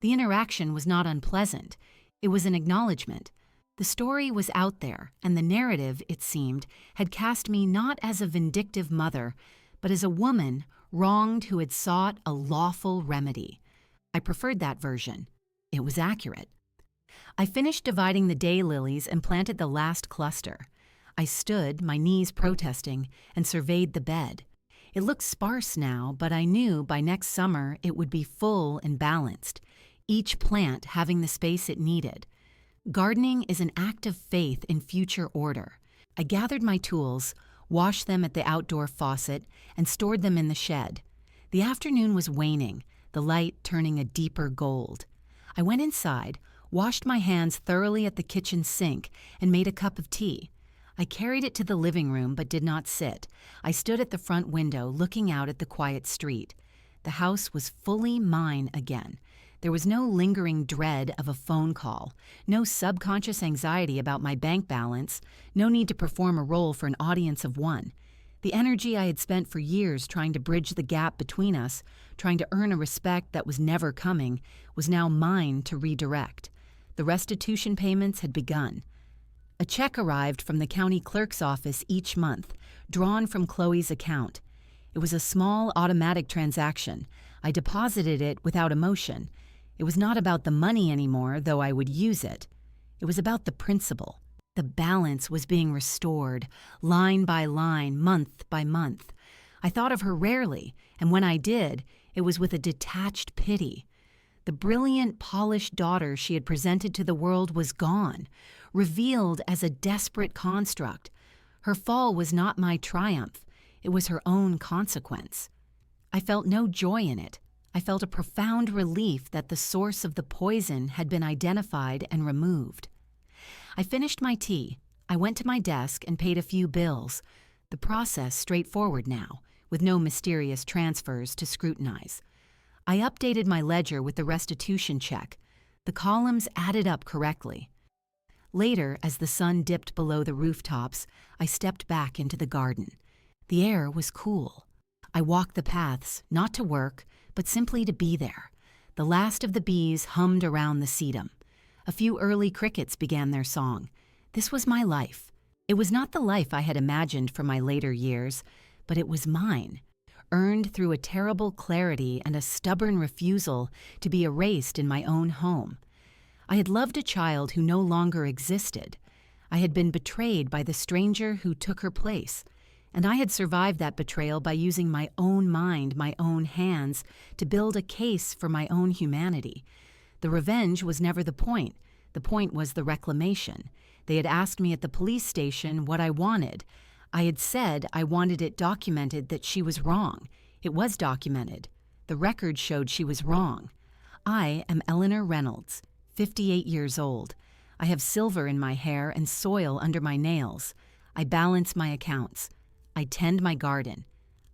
The interaction was not unpleasant. It was an acknowledgement. The story was out there, and the narrative, it seemed, had cast me not as a vindictive mother, but as a woman wronged who had sought a lawful remedy. I preferred that version. It was accurate. I finished dividing the daylilies and planted the last cluster. I stood, my knees protesting, and surveyed the bed. It looked sparse now, but I knew by next summer it would be full and balanced, each plant having the space it needed. Gardening is an act of faith in future order. I gathered my tools, washed them at the outdoor faucet, and stored them in the shed. The afternoon was waning, the light turning a deeper gold. I went inside, washed my hands thoroughly at the kitchen sink, and made a cup of tea. I carried it to the living room but did not sit. I stood at the front window looking out at the quiet street. The house was fully mine again. There was no lingering dread of a phone call, no subconscious anxiety about my bank balance, no need to perform a role for an audience of one. The energy I had spent for years trying to bridge the gap between us, trying to earn a respect that was never coming, was now mine to redirect. The restitution payments had begun. A check arrived from the county clerk's office each month, drawn from Chloe's account. It was a small automatic transaction. I deposited it without emotion. It was not about the money anymore, though I would use it. It was about the principle. The balance was being restored, line by line, month by month. I thought of her rarely, and when I did, it was with a detached pity. The brilliant, polished daughter she had presented to the world was gone, revealed as a desperate construct. Her fall was not my triumph. It was her own consequence. I felt no joy in it. I felt a profound relief that the source of the poison had been identified and removed. I finished my tea. I went to my desk and paid a few bills. The process straightforward now, with no mysterious transfers to scrutinize. I updated my ledger with the restitution check. The columns added up correctly. Later, as the sun dipped below the rooftops, I stepped back into the garden. The air was cool. I walked the paths, not to work, but simply to be there. The last of the bees hummed around the sedum. A few early crickets began their song. This was my life. It was not the life I had imagined for my later years, but it was mine, earned through a terrible clarity and a stubborn refusal to be erased in my own home. I had loved a child who no longer existed. I had been betrayed by the stranger who took her place, and I had survived that betrayal by using my own mind, my own hands, to build a case for my own humanity. The revenge was never the point. The point was the reclamation. They had asked me at the police station what I wanted. I had said I wanted it documented that she was wrong. It was documented. The record showed she was wrong. I am Eleanor Reynolds, 58 years old. I have silver in my hair and soil under my nails. I balance my accounts. I tend my garden.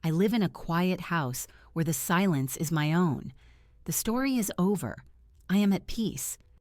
I live in a quiet house where the silence is my own. The story is over. I am at peace.